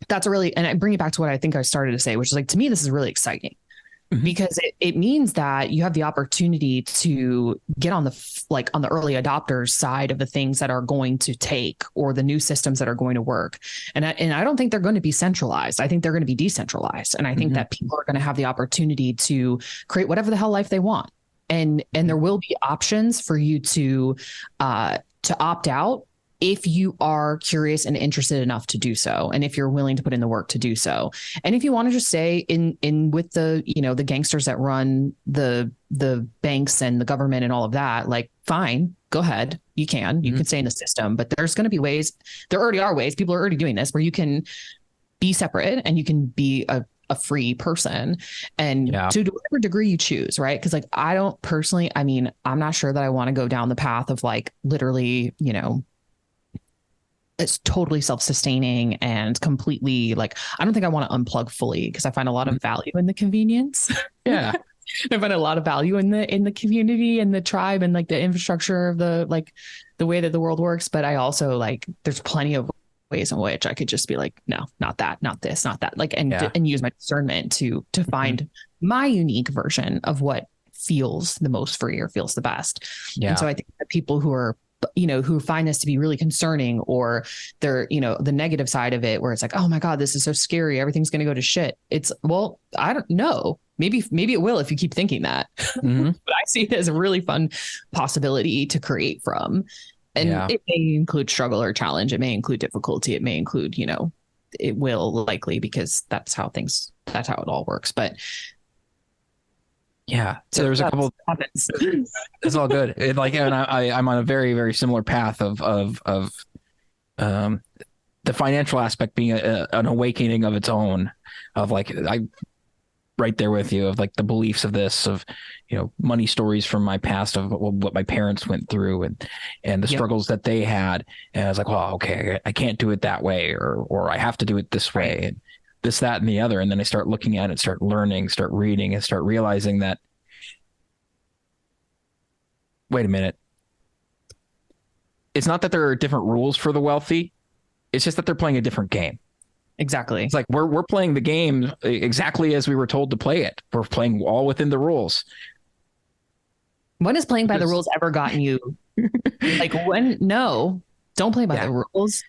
that's and I bring it back to what I think I started to say, which is like, to me, this is really exciting. Because it means that you have the opportunity to get on the early adopters side of the things that are going to take, or the new systems that are going to work. And I don't think they're going to be centralized. I think they're going to be decentralized. And I think that people are going to have the opportunity to create whatever the hell life they want. And there will be options for you to opt out if you are curious and interested enough to do so, and if you're willing to put in the work to do so. And if you want to just stay in with the, the gangsters that run the banks and the government and all of that, like, fine, go ahead. You can stay in the system, but there's going to be ways, there already are ways, people are already doing this, where you can be separate and you can be a free person, and to whatever degree you choose, right? Because like, I don't personally, I mean, I'm not sure that I want to go down the path of like literally, it's totally self-sustaining and completely like, I don't think I want to unplug fully, because I find a lot of value in the convenience. I find a lot of value in the community and the tribe and like the infrastructure of the way that the world works. But I also like, there's plenty of ways in which I could just be like, no, not that, not this, not that, like, Yeah. and use my discernment to find my unique version of what feels the most free or feels the best. Yeah. And so I think that people who are, who find this to be really concerning, or they're, the negative side of it, where it's like, oh my God, this is so scary, everything's going to go to shit. It's, well, I don't know. Maybe it will if you keep thinking that. But I see it as a really fun possibility to create from. And it may include struggle or challenge. It may include difficulty. It may include, it will likely, because that's how it all works. But yeah. So there's a couple. It's all good. And I'm on a very, very similar path of the financial aspect being an awakening of its own, of like, I right there with you, of like the beliefs of this, of, money stories from my past, of what my parents went through and the struggles that they had. And I was like, well, okay, I can't do it that way, or I have to do it this way. And this, that, and the other. And then I start looking at it, start learning, start reading, and start realizing that, wait a minute. It's not that there are different rules for the wealthy. It's just that they're playing a different game. Exactly. It's like we're playing the game exactly as we were told to play it. We're playing all within the rules. When has playing by the rules ever gotten you? Like, when? No, don't play by the rules.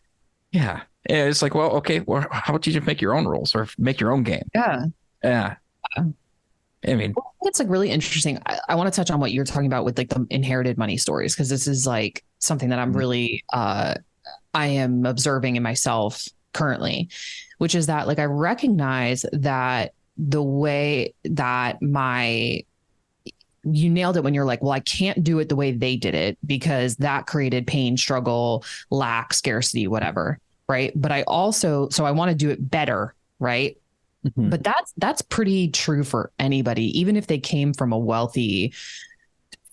Yeah. And it's like, well, okay, well, how about you just make your own rules or make your own game? Yeah. Yeah. I mean, it's like really interesting. I want to touch on what you're talking about with like the inherited money stories, because this is like something that I'm really, I am observing in myself currently, which is that like I recognize that the way that you nailed it when you're like, well, I can't do it the way they did it because that created pain, struggle, lack, scarcity, whatever. Right. But I also, so I want to do it better. Right. Mm-hmm. But that's pretty true for anybody, even if they came from a wealthy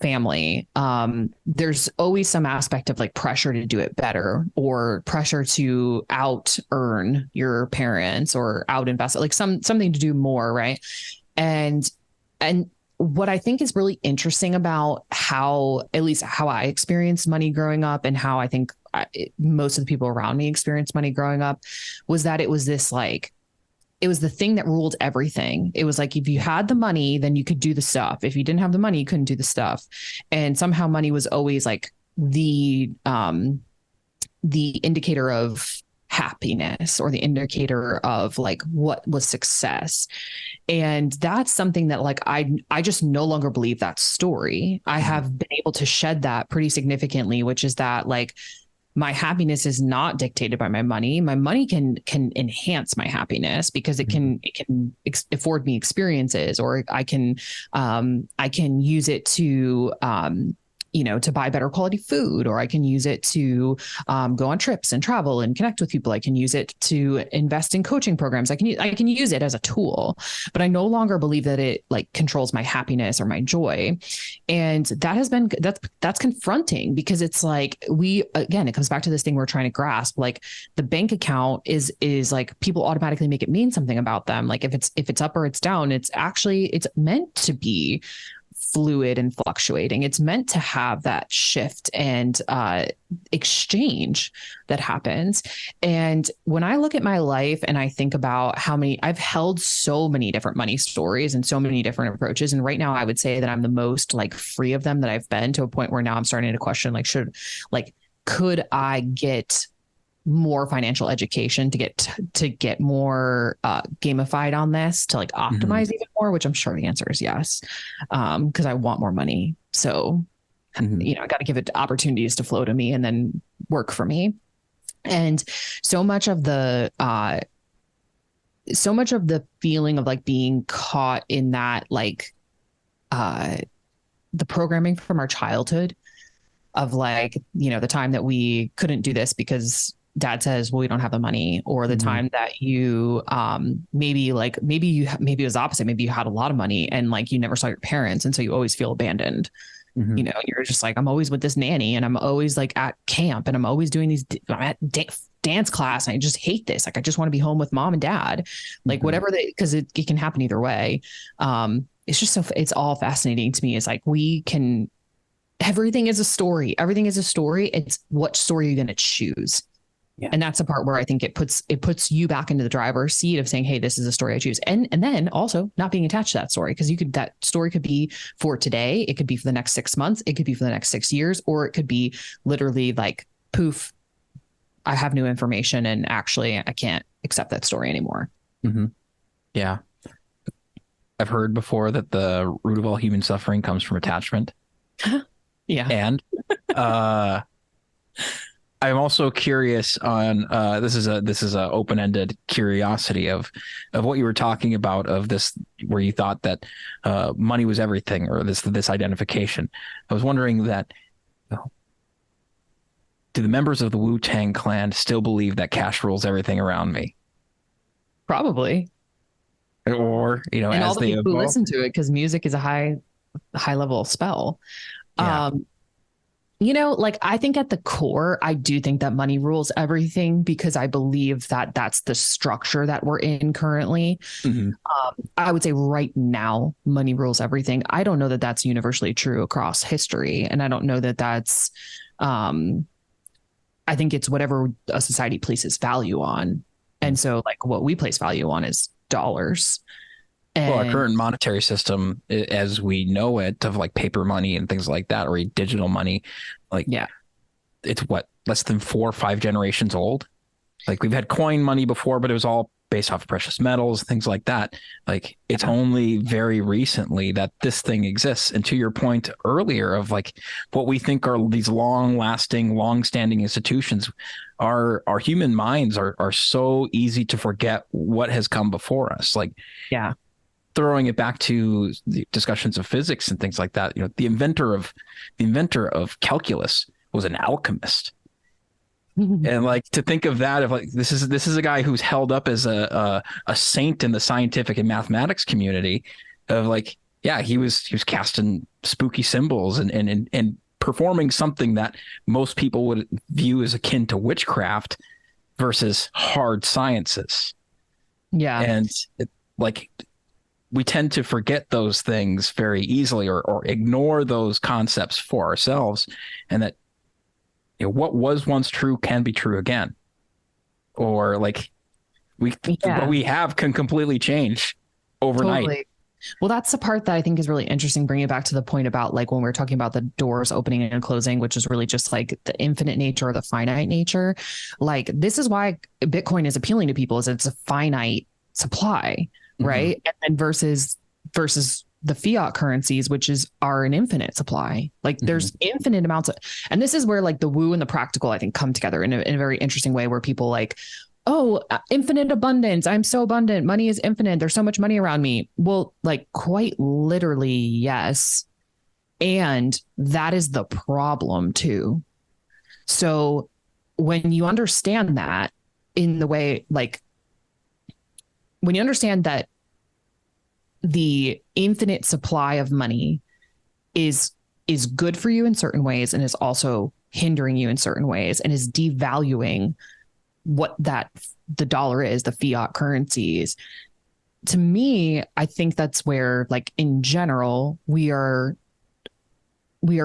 family. There's always some aspect of like pressure to do it better, or pressure to out earn your parents, or out invest, like something to do more. Right. And what I think is really interesting about at least how I experienced money growing up, and how I think most of the people around me experienced money growing up, was that it was this like, it was the thing that ruled everything. It was like, if you had the money, then you could do the stuff. If you didn't have the money, you couldn't do the stuff. And somehow money was always like the indicator of happiness, or the indicator of like what was success. And that's something that like, I just no longer believe that story. I have been able to shed that pretty significantly, which is that like, my happiness is not dictated by my money. My money can enhance my happiness, because it can afford me experiences, or I can use it to to buy better quality food, or I can use it to go on trips and travel and connect with people. I can use it to invest in coaching programs. I can use it as a tool, but I no longer believe that it like controls my happiness or my joy. And that's confronting, because it's like, it comes back to this thing we're trying to grasp. Like, the bank account is like, people automatically make it mean something about them. Like, if it's up or it's down, it's meant to be fluid and fluctuating. It's meant to have that shift and exchange that happens. And when I look at my life and I think about I've held so many different money stories and so many different approaches. And right now I would say that I'm the most like free of them that I've been, to a point where now I'm starting to question, like, could I get more financial education to get more gamified on this, to like optimize even more, which I'm sure the answer is yes. Because I want more money. So, I got to give it opportunities to flow to me and then work for me. And so much of the feeling of like being caught in that, like, the programming from our childhood of like, the time that we couldn't do this because dad says, well, we don't have the money, or the time that you, maybe it was opposite. Maybe you had a lot of money and like, you never saw your parents. And so you always feel abandoned. You're just like, I'm always with this nanny, and I'm always like at camp, and I'm always doing I'm at dance class, and I just hate this. Like, I just want to be home with mom and dad, like whatever because it can happen either way. It's just it's all fascinating to me. It's like, everything is a story. Everything is a story. It's what story you're going to choose. Yeah. And that's the part where I think it puts you back into the driver's seat of saying, hey, this is a story I choose. And then also not being attached to that story, because that story could be for today. It could be for the next 6 months. It could be for the next 6 years, or it could be literally like, poof, I have new information and actually I can't accept that story anymore. Mm-hmm. Yeah. I've heard before that the root of all human suffering comes from attachment. Yeah. And I'm also curious on this is a open-ended curiosity of what you were talking about, of this, where you thought that money was everything, or this identification. I was wondering that, do the members of the Wu-Tang Clan still believe that cash rules everything around me? Probably. Or, and all as the they people who evolve, listen to it, because music is a high level spell. Yeah. Like, I think at the core, I do think that money rules everything, because I believe that that's the structure that we're in currently. Mm-hmm. I would say right now, money rules everything. I don't know that that's universally true across history. And I don't know that that's, I think it's whatever a society places value on. And so like what we place value on is dollars. Well, our current monetary system, as we know it, of like paper money and things like that, or digital money, like, yeah, it's what, less than 4 or 5 generations old. Like, we've had coin money before, but it was all based off precious metals, things like that. Like, it's only very recently that this thing exists. And to your point earlier of like what we think are these long-standing institutions, our human minds are so easy to forget what has come before us. Like, yeah. Throwing it back to the discussions of physics and things like that, the inventor of calculus was an alchemist. And like, to think of that, of like, this is a guy who's held up as a saint in the scientific and mathematics community, of like, yeah, he was casting spooky symbols and performing something that most people would view as akin to witchcraft versus hard sciences. Yeah. And we tend to forget those things very easily, or ignore those concepts for ourselves, and that what was once true can be true again, or like what we have can completely change overnight. Totally. Well, that's the part that I think is really interesting, bringing it back to the point about like when we're talking about the doors opening and closing, which is really just like the infinite nature or the finite nature. Like, this is why Bitcoin is appealing to people, is it's a finite supply. Right. And then versus the fiat currencies, which are an infinite supply. Like, there's infinite amounts of, and this is where like the woo and the practical, I think, come together in a very interesting way, where people like, oh, infinite abundance. I'm so abundant. Money is infinite. There's so much money around me. Well, like, quite literally, yes. And that is the problem too. So when you understand that, in the way, like, when you understand that the infinite supply of money is good for you in certain ways, and is also hindering you in certain ways, and is devaluing what the dollar is, the fiat currencies. To me, I think that's where, like, in general, we are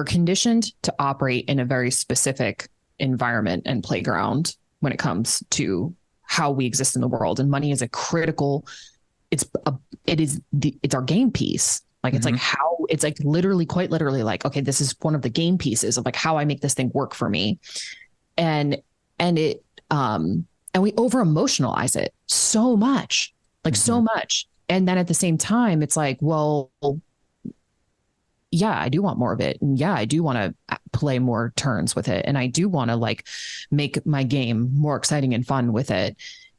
conditioned to operate in a very specific environment and playground when it comes to how we exist in the world. And money is a critical, it's our game piece. Like, it's like it's like literally, quite literally, like, okay, this is one of the game pieces of like how I make this thing work for me. And we over emotionalize it so much, like so much. And then at the same time, it's like, well, yeah, I do want more of it. And yeah, I do want to play more turns with it. And I do want to like make my game more exciting and fun with it.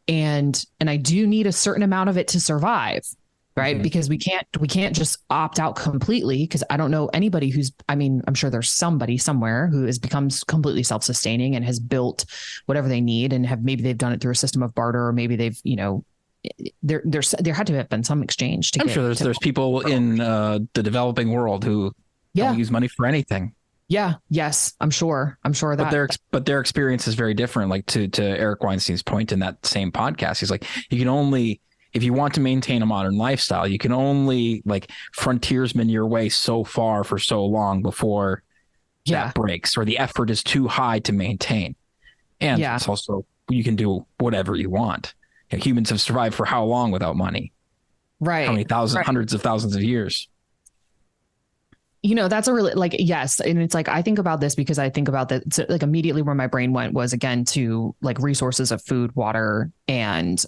And I do need a certain amount of it to survive, right? Because we can't just opt out completely, because I don't know anybody I'm sure there's somebody somewhere who has become completely self-sustaining and has built whatever they need, and maybe they've done it through a system of barter, or maybe they've, there had to have been some exchange. I'm sure there's people in the developing world who don't use money for anything. Yeah. Yes. I'm sure that. But their experience is very different. Like, to Eric Weinstein's point in that same podcast, he's like, you can only, if you want to maintain a modern lifestyle, you can only like frontiersman your way so far for so long before that breaks, or the effort is too high to maintain. And it's also you can do whatever you want. Humans have survived for how long without money? Right. How many hundreds of thousands of years? That's a really yes. And it's like, I think about this because I think about that. So like immediately where my brain went was again to like resources of food, water, and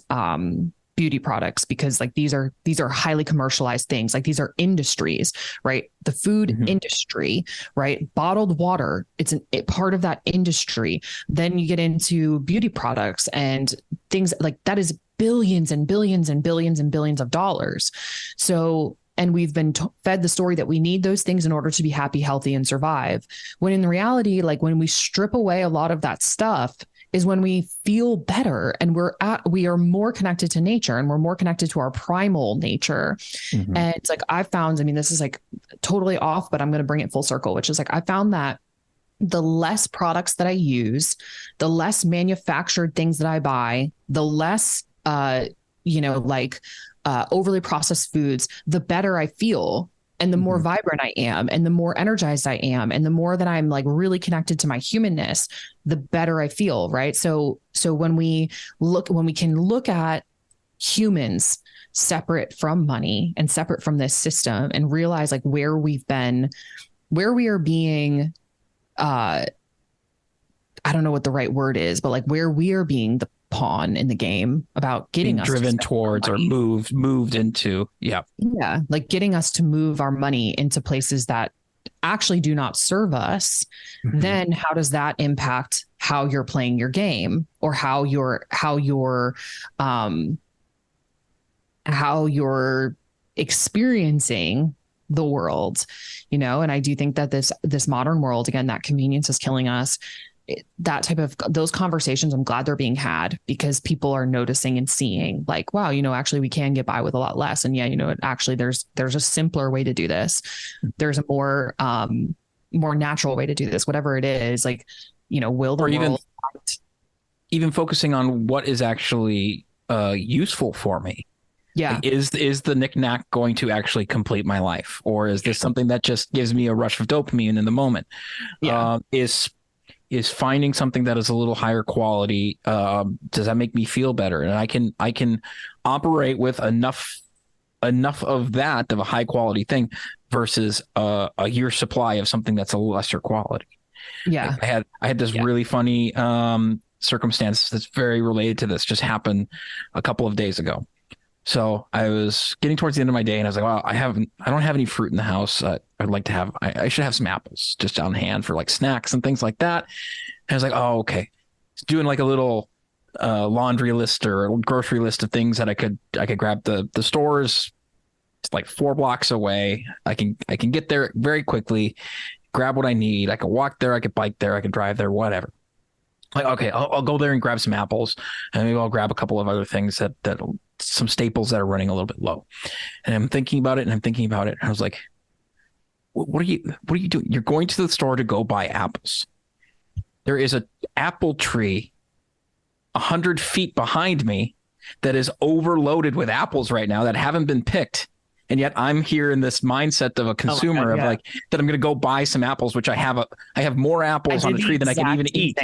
beauty products, because like these are highly commercialized things. Like these are industries, right? The food industry, right? Bottled water, it's part of that industry. Then you get into beauty products and things like that is billions and billions and billions and billions of dollars. So, and we've been fed the story that we need those things in order to be happy, healthy, and survive. When in reality, like when we strip away a lot of that stuff is when we feel better, and we are more connected to nature, and we're more connected to our primal nature. And it's like, I've found, I mean, this is like totally off, but I'm going to bring it full circle, which is like, I found that the less products that I use, the less manufactured things that I buy, the less, overly processed foods, the better I feel, and the more vibrant I am, and the more energized I am, and the more that I'm like really connected to my humanness, the better I feel. Right. So when we can look at humans separate from money and separate from this system and realize like where we've been, where we are being, I don't know what the right word is, but like where we are being the pawn in the game about getting us driven towards or moved into. Yeah. Like getting us to move our money into places that actually do not serve us. Then how does that impact how you're playing your game, or how you're experiencing the world, and I do think that this modern world, again, that convenience is killing us. That type of those conversations, I'm glad they're being had, because people are noticing and seeing like, wow, actually we can get by with a lot less. And actually there's a simpler way to do this. There's a more natural way to do this, whatever it is, like, will the world even focusing on what is actually useful for me. Yeah. Like, is the knickknack going to actually complete my life? Or is this something that just gives me a rush of dopamine in the moment? Yeah. Is finding something that is a little higher quality, does that make me feel better? And I can operate with enough of that, of a high quality thing, versus a year's supply of something that's a lesser quality. Yeah. Like I had this really funny circumstance that's very related to this, just happened a couple of days ago. So I was getting towards the end of my day, and I was like, well, I don't have any fruit in the house. I'd like to have, I should have some apples just on hand for like snacks and things like that. And I was like, oh, okay. Doing like a little laundry list or grocery list of things that I could grab. The stores, it's like 4 blocks away. I can get there very quickly, grab what I need. I can walk there. I could bike there. I could drive there, whatever. Like, okay, I'll go there and grab some apples, and maybe I'll grab a couple of other things that some staples that are running a little bit low. And I'm thinking about it. And I was like, what are you doing? You're going to the store to go buy apples. There is an apple tree 100 feet behind me that is overloaded with apples right now that haven't been picked. And yet I'm here in this mindset of a consumer of like, that I'm going to go buy some apples, which I have more apples on a tree than I can even eat.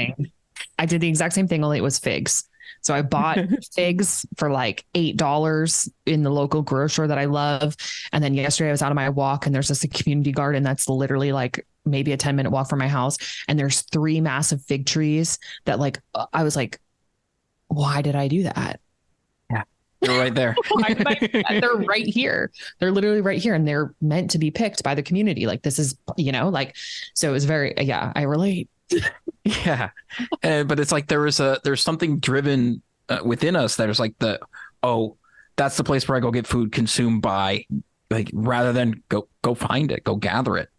I did the exact same thing, only it was figs. So I bought figs for like $8 in the local grocer that I love. And then yesterday I was out on my walk, and there's a community garden that's literally like maybe a 10-minute walk from my house. And there's 3 massive fig trees that like, I was like, why did I do that? Yeah, they're right there. They're right here. They're literally right here. And they're meant to be picked by the community. Like this is, so it was very, I relate. Yeah. But it's like there's something driven within us that is like that's the place where I go get food consumed by, like, rather than go find it, go gather it.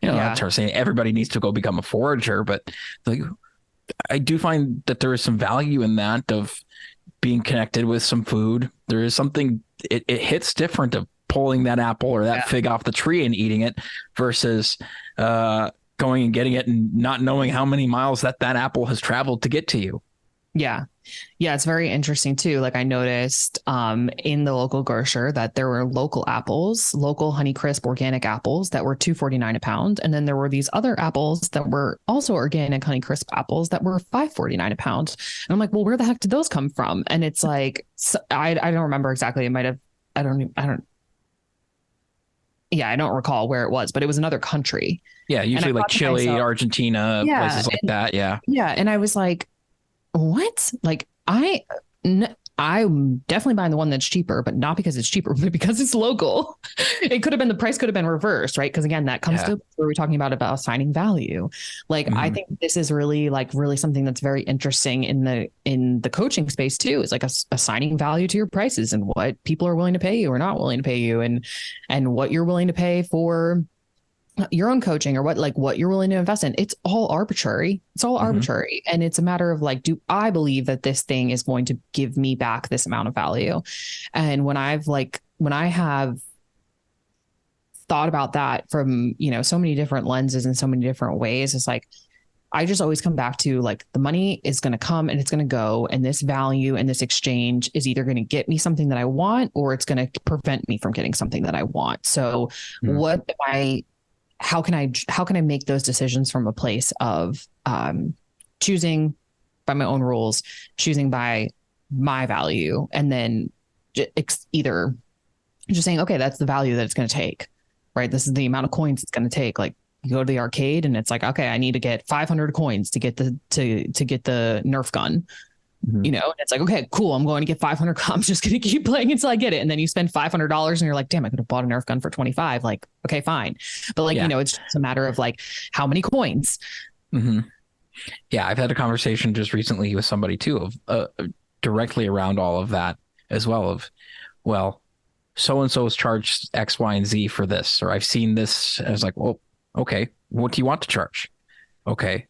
I'm saying everybody needs to go become a forager, but like I do find that there is some value in that, of being connected with some food. There is something, it hits different of pulling that apple or that fig off the tree and eating it versus going and getting it and not knowing how many miles that apple has traveled to get to you. Yeah. Yeah, it's very interesting too. Like I noticed in the local grocer that there were local apples, local Honeycrisp organic apples that were $2.49 a pound. And then there were these other apples that were also organic Honeycrisp apples that were $5.49 a pound. And I'm like, well, where the heck did those come from? And it's like, I don't remember exactly. It might have, I don't recall where it was, but it was another country. Yeah. Usually like Chile, Argentina, places like that. Yeah. Yeah. And I was like, what? Like I'm definitely buying the one that's cheaper, but not because it's cheaper, but because it's local. It could have been, the price could have been reversed, right? Because again, that comes to where we're talking about assigning value. Like I think this is really something that's very interesting in the coaching space too. Is like assigning value to your prices and what people are willing to pay you or not willing to pay you, and what you're willing to pay for your own coaching or what you're willing to invest in. It's all arbitrary. It's all arbitrary. And it's a matter of like, do I believe that this thing is going to give me back this amount of value? And when I have thought about that from, so many different lenses and so many different ways, it's like, I just always come back to like, the money is going to come and it's going to go. And this value and this exchange is either going to get me something that I want, or it's going to prevent me from getting something that I want. So how can I make those decisions from a place of choosing by my own rules, choosing by my value, and then either just saying, okay, that's the value that it's going to take, right? This is the amount of coins it's going to take. Like you go to the arcade and it's like, okay, I need to get 500 coins to get the Nerf gun. And it's like, okay, cool. I'm going to get 500. I'm just going to keep playing until I get it. And then you spend $500 and you're like, damn, I could have bought a Nerf gun for 25. Like, okay, fine. But like, it's just a matter of like, how many coins? Yeah. I've had a conversation just recently with somebody too, of directly around all of that as well, of, well, so-and-so has charged X, Y, and Z for this, or I've seen this. I was like, well, okay, what do you want to charge? Okay.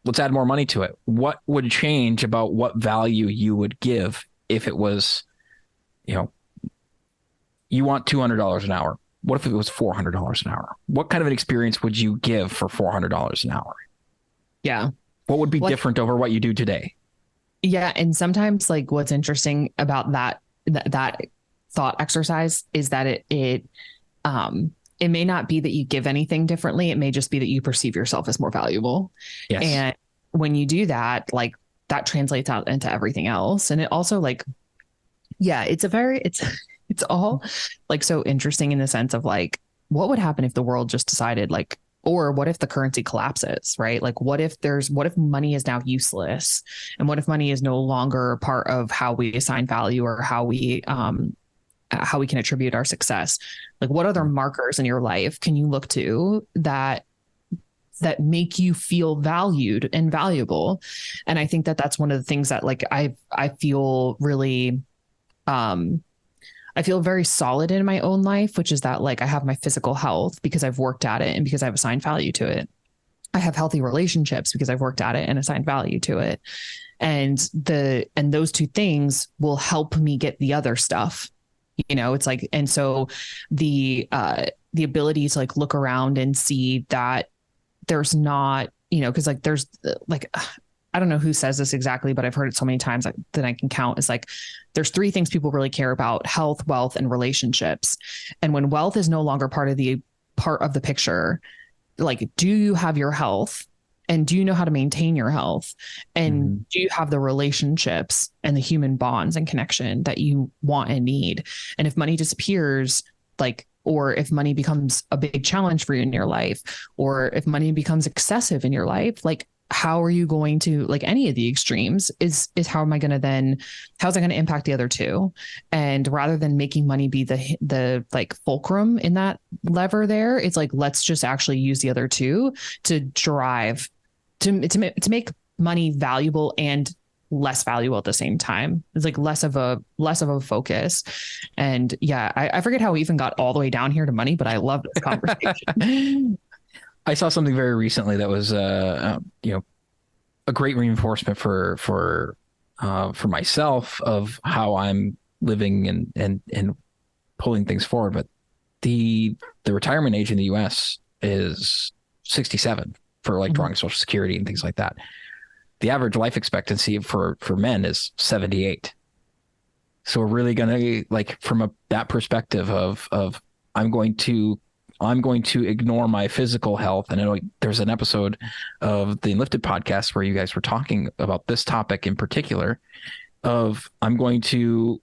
Let's add more money to it. What would change about what value you would give if it was, you want $200 an hour. What if it was $400 an hour? What kind of an experience would you give for $400 an hour? Yeah. What would be different over what you do today? Yeah. And sometimes like what's interesting about that thought exercise is that it may not be that you give anything differently. It may just be that you perceive yourself as more valuable. Yes. And when you do that, like that translates out into everything else. And it also like, it's all like so interesting in the sense of like, what would happen if the world just decided like, or what if the currency collapses, right? Like what if money is now useless, and what if money is no longer part of how we assign value or how we can attribute our success? Like what other markers in your life can you look to that make you feel valued and valuable? And I think that that's one of the things that like, I feel really, I feel very solid in my own life, which is that like, I have my physical health because I've worked at it and because I've assigned value to it. I have healthy relationships because I've worked at it and assigned value to it. And those two things will help me get the other stuff. It's like, and so the ability to like look around and see that there's not, cause like, there's like, I don't know who says this exactly, but I've heard it so many times that I can count. It's like, there's three things people really care about: health, wealth, and relationships. And when wealth is no longer part of the picture, like, do you have your health? And do you know how to maintain your health? And do you have the relationships and the human bonds and connection that you want and need? And if money disappears, like, or if money becomes a big challenge for you in your life, or if money becomes excessive in your life, like, how are you going to, like, any of the extremes is how's that going to impact the other two? And rather than making money be the like fulcrum in that lever there, it's like, let's just actually use the other two to drive to make money valuable and less valuable at the same time. It's like less of a focus. And yeah, I forget how we even got all the way down here to money, but I love this conversation. I saw something very recently that was, a great reinforcement for myself of how I'm living and pulling things forward. But the retirement age in the US is 67 for like drawing Social Security and things like that. the average life expectancy for men is 78. So we're really going to, like, from that perspective of I'm going to ignore my physical health. And I know there's an episode of the Enlifted podcast where you guys were talking about this topic in particular of I'm going to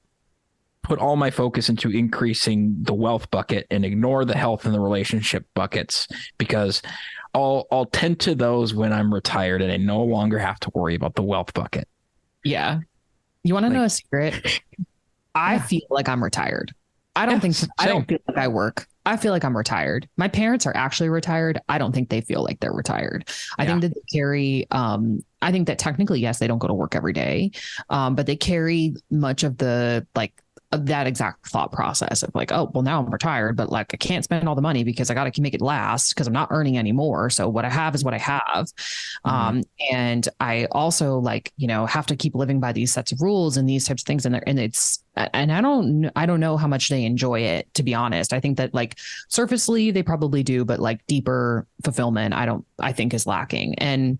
put all my focus into increasing the wealth bucket and ignore the health and the relationship buckets, because I'll tend to those when I'm retired and I no longer have to worry about the wealth bucket. Yeah. You want to know a secret? I feel like I'm retired. I don't feel like I work. I feel like I'm retired. My parents are actually retired. I don't think they feel like they're retired. I think that they carry, I think that technically, yes, they don't go to work every day, but they carry much of the, like, of that exact thought process of like, oh, well, now I'm retired, but like I can't spend all the money because I got to make it last because I'm not earning anymore. So what I have is what I have. And I also, like, you know, have to keep living by these sets of rules and these types of things. And I don't know how much they enjoy it, to be honest. I think that, like, surfacely they probably do, but like deeper fulfillment, I think is lacking. And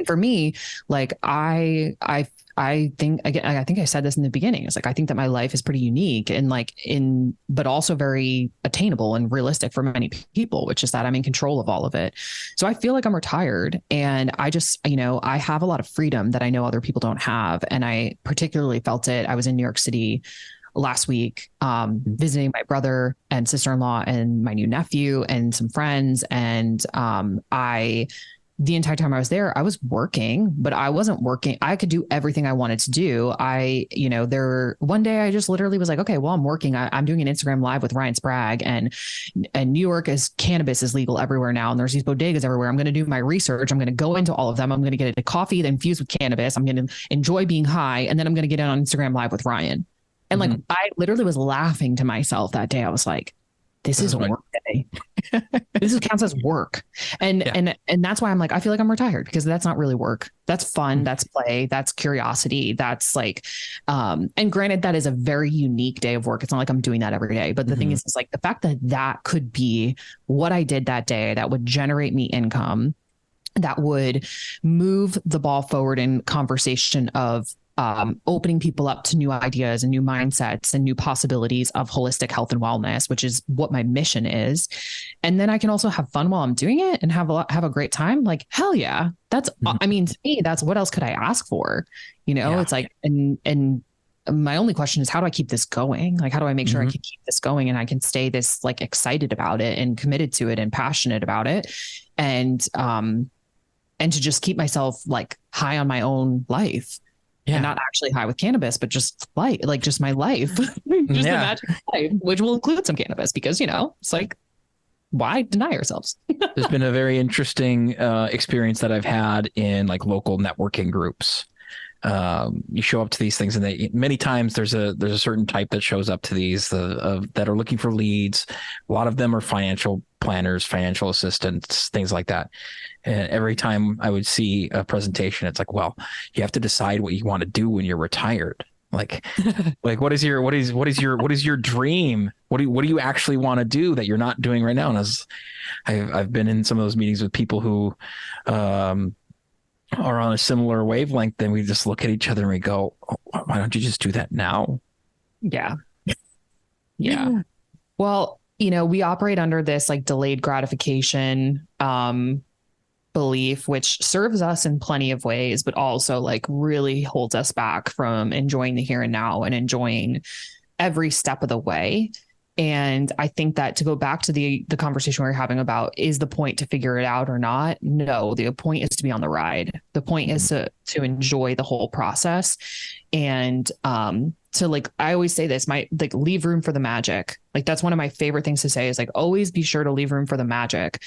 for me, like, I think, again, I think I said this in the beginning. It's like, I think that my life is pretty unique and but also very attainable and realistic for many people, which is that I'm in control of all of it. So I feel like I'm retired, and I just, you know, I have a lot of freedom that I know other people don't have. And I particularly felt it. I was in New York City last week, visiting my brother and sister-in-law and my new nephew and some friends. And the entire time I was there, I was working, but I wasn't working. I could do everything I wanted to do. One day I just literally was like, okay, well, I'm working. I'm doing an Instagram live with Ryan Sprague, and New York cannabis is legal everywhere now. And there's these bodegas everywhere. I'm going to do my research. I'm going to go into all of them. I'm going to get a coffee that infused with cannabis. I'm going to enjoy being high. And then I'm going to get in on Instagram live with Ryan. And like, I literally was laughing to myself that day. I was like, this is a work day. This counts as work. And that's why I'm like, I feel like I'm retired, because that's not really work. That's fun. That's play. That's curiosity. That's like, and granted, that is a very unique day of work. It's not like I'm doing that every day, but the thing is, it's like the fact that that could be what I did that day, that would generate me income, that would move the ball forward in conversation of opening people up to new ideas and new mindsets and new possibilities of holistic health and wellness, which is what my mission is. And then I can also have fun while I'm doing it and have a great time. Like, hell yeah. That's, I mean, to me, that's what else could I ask for? You know, it's like, and my only question is, how do I keep this going? Like, how do I make sure I can keep this going and I can stay this, like, excited about it and committed to it and passionate about it. And to just keep myself, like, high on my own life. And not actually high with cannabis, but just just my life, the magic life, which will include some cannabis, because, you know, it's like, why deny ourselves? There's been a very interesting experience that I've had in, like, local networking groups. You show up to these things, and many times there's a certain type that shows up to these that are looking for leads. A lot of them are financial planners, financial assistants, things like that. And every time I would see a presentation, it's like, well, you have to decide what you want to do when you're retired. Like, what is your dream? What do you actually want to do that you're not doing right now? And I've been in some of those meetings with people who are on a similar wavelength, and we just look at each other and we go, oh, why don't you just do that now? Yeah. Yeah. Well, you know, we operate under this, like, delayed gratification belief, which serves us in plenty of ways, but also, like, really holds us back from enjoying the here and now and enjoying every step of the way. And I think that, to go back to the conversation we were having about, is the point to figure it out or not? No, the point is to be on the ride. The point is to enjoy the whole process. And to, like, I always say this, leave room for the magic. Like, that's one of my favorite things to say, is, like, always be sure to leave room for the magic.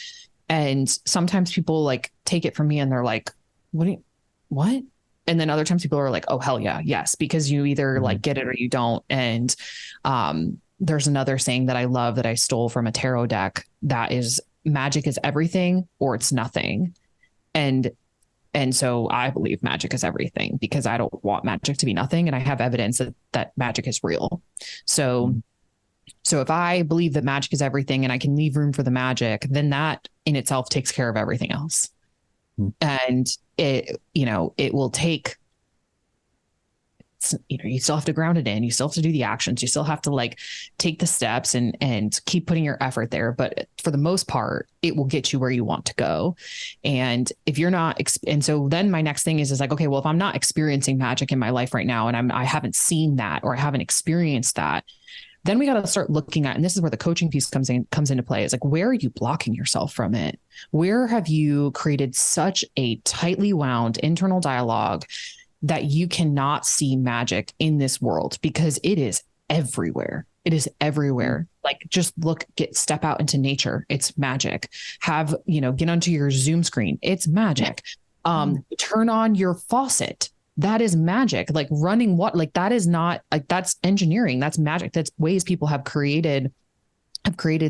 And sometimes people, like, take it from me and they're like, what? And then other times people are like, oh, hell yeah. Yes. Because you either like get it or you don't. And, there's another saying that I love that I stole from a tarot deck, that is, magic is everything or it's nothing. And so I believe magic is everything, because I don't want magic to be nothing. And I have evidence that magic is real. So if I believe that magic is everything and I can leave room for the magic, then that in itself takes care of everything else. And it will take, you still have to ground it in, you still have to do the actions, you still have to like take the steps and keep putting your effort there. But for the most part, it will get you where you want to go. And if you're not, and so then my next thing is like, okay, well, if I'm not experiencing magic in my life right now, and I haven't seen that, or I haven't experienced that, then we got to start looking at, and this is where the coaching piece comes into play. It's like, where are you blocking yourself from it? Where have you created such a tightly wound internal dialogue that you cannot see magic in this world? Because it is everywhere. It is everywhere. Like, just step out into nature. It's magic. Get onto your Zoom screen. It's magic. Turn on your faucet. That is magic. Like running what, like that is not like, that's engineering. That's magic. That's ways people have created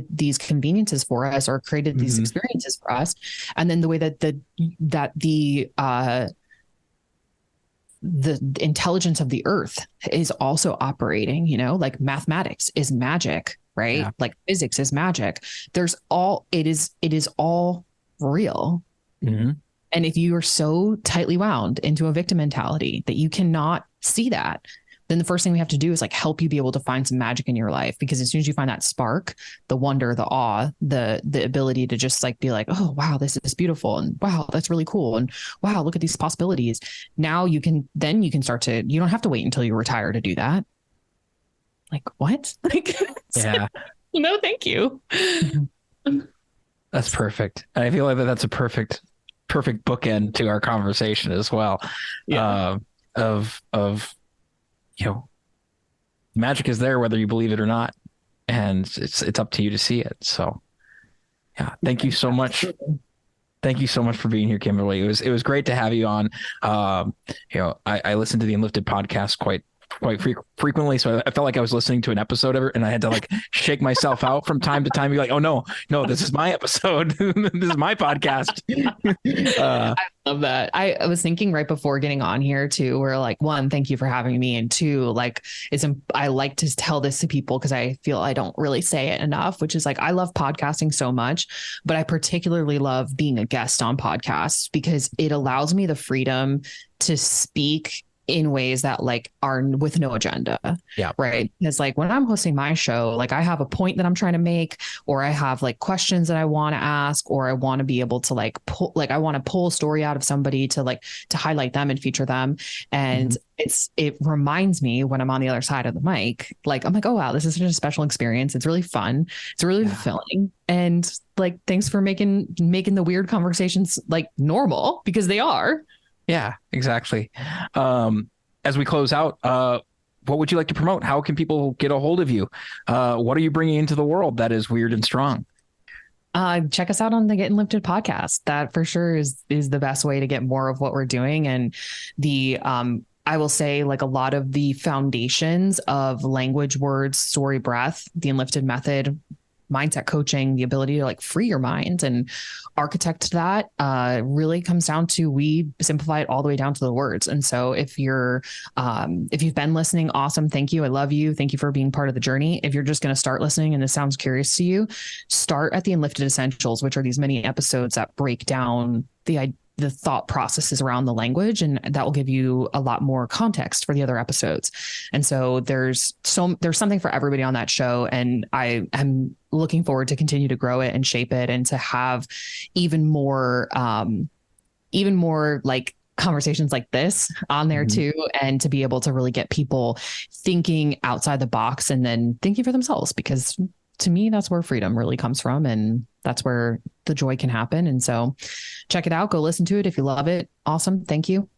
these conveniences for us, or created these experiences for us. And then the way that the intelligence of the earth is also operating, like mathematics is magic, right? Yeah. Like physics is magic. It is all real. Mm-hmm. And if you are so tightly wound into a victim mentality that you cannot see that, then the first thing we have to do is like help you be able to find some magic in your life. Because as soon as you find that spark, the wonder, the awe, the ability to just like be like, oh, wow, this is beautiful. And wow, that's really cool. And wow, look at these possibilities. Now you can start to, you don't have to wait until you retire to do that. Like what? Like, yeah. No, thank you. That's perfect. I feel like that's a perfect bookend to our conversation as well. Yeah. Magic is there whether you believe it or not, and it's up to you to see it. So yeah, thank you so much. Thank you so much for being here, Kimberly. It was great to have you on. I listened to the Enlifted podcast quite frequently, so I felt like I was listening to an episode of it, and I had to like shake myself out from time to time, be like, oh no, this is my episode. This is my podcast. I love that. I was thinking right before getting on here too, where like, one, thank you for having me, and two, like I like to tell this to people because I feel I don't really say it enough, which is like, I love podcasting so much, but I particularly love being a guest on podcasts because it allows me the freedom to speak in ways that like are with no agenda. Yeah. Right. Because like when I'm hosting my show, like I have a point that I'm trying to make, or I have like questions that I want to ask, or I want to be able to like I want to pull a story out of somebody to highlight them and feature them. And it reminds me when I'm on the other side of the mic, like, I'm like, oh, wow, this is such a special experience. It's really fun. It's really fulfilling. And like, thanks for making the weird conversations like normal, because they are. Yeah, exactly. As we close out, what would you like to promote? How can people get a hold of you? What are you bringing into the world that is weird and strong? Check us out on the Get Enlifted podcast. That for sure is the best way to get more of what we're doing. And I will say, like, a lot of the foundations of language, words, story, breath, the Enlifted method, mindset coaching, the ability to like free your mind and architect that really comes down to, we simplify it all the way down to the words. And so if you've been listening, awesome. Thank you. I love you. Thank you for being part of the journey. If you're just going to start listening and this sounds curious to you, start at the Enlifted Essentials, which are these mini episodes that break down the thought processes around the language, and that will give you a lot more context for the other episodes. And so there's something for everybody on that show. And I am looking forward to continue to grow it and shape it, and to have even more like conversations like this on there too. And to be able to really get people thinking outside the box and then thinking for themselves, because to me, that's where freedom really comes from. And that's where the joy can happen. And so check it out. Go listen to it. If you love it, awesome. Thank you.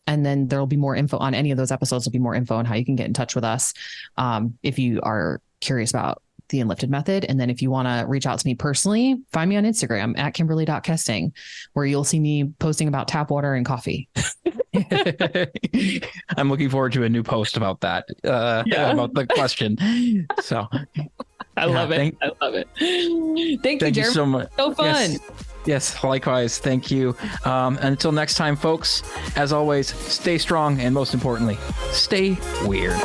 And then there'll be more info on any of those episodes. There'll be more info on how you can get in touch with us if you are curious about the Enlifted method. And then if you want to reach out to me personally, find me on Instagram at Kimberly.Kesting, where you'll see me posting about tap water and coffee. I'm looking forward to a new post about that, about the question. So I love it. I love it. Thank you, Jeremy. So much. So fun. Yes, likewise. Thank you. Until next time, folks, as always, stay strong. And most importantly, stay weird.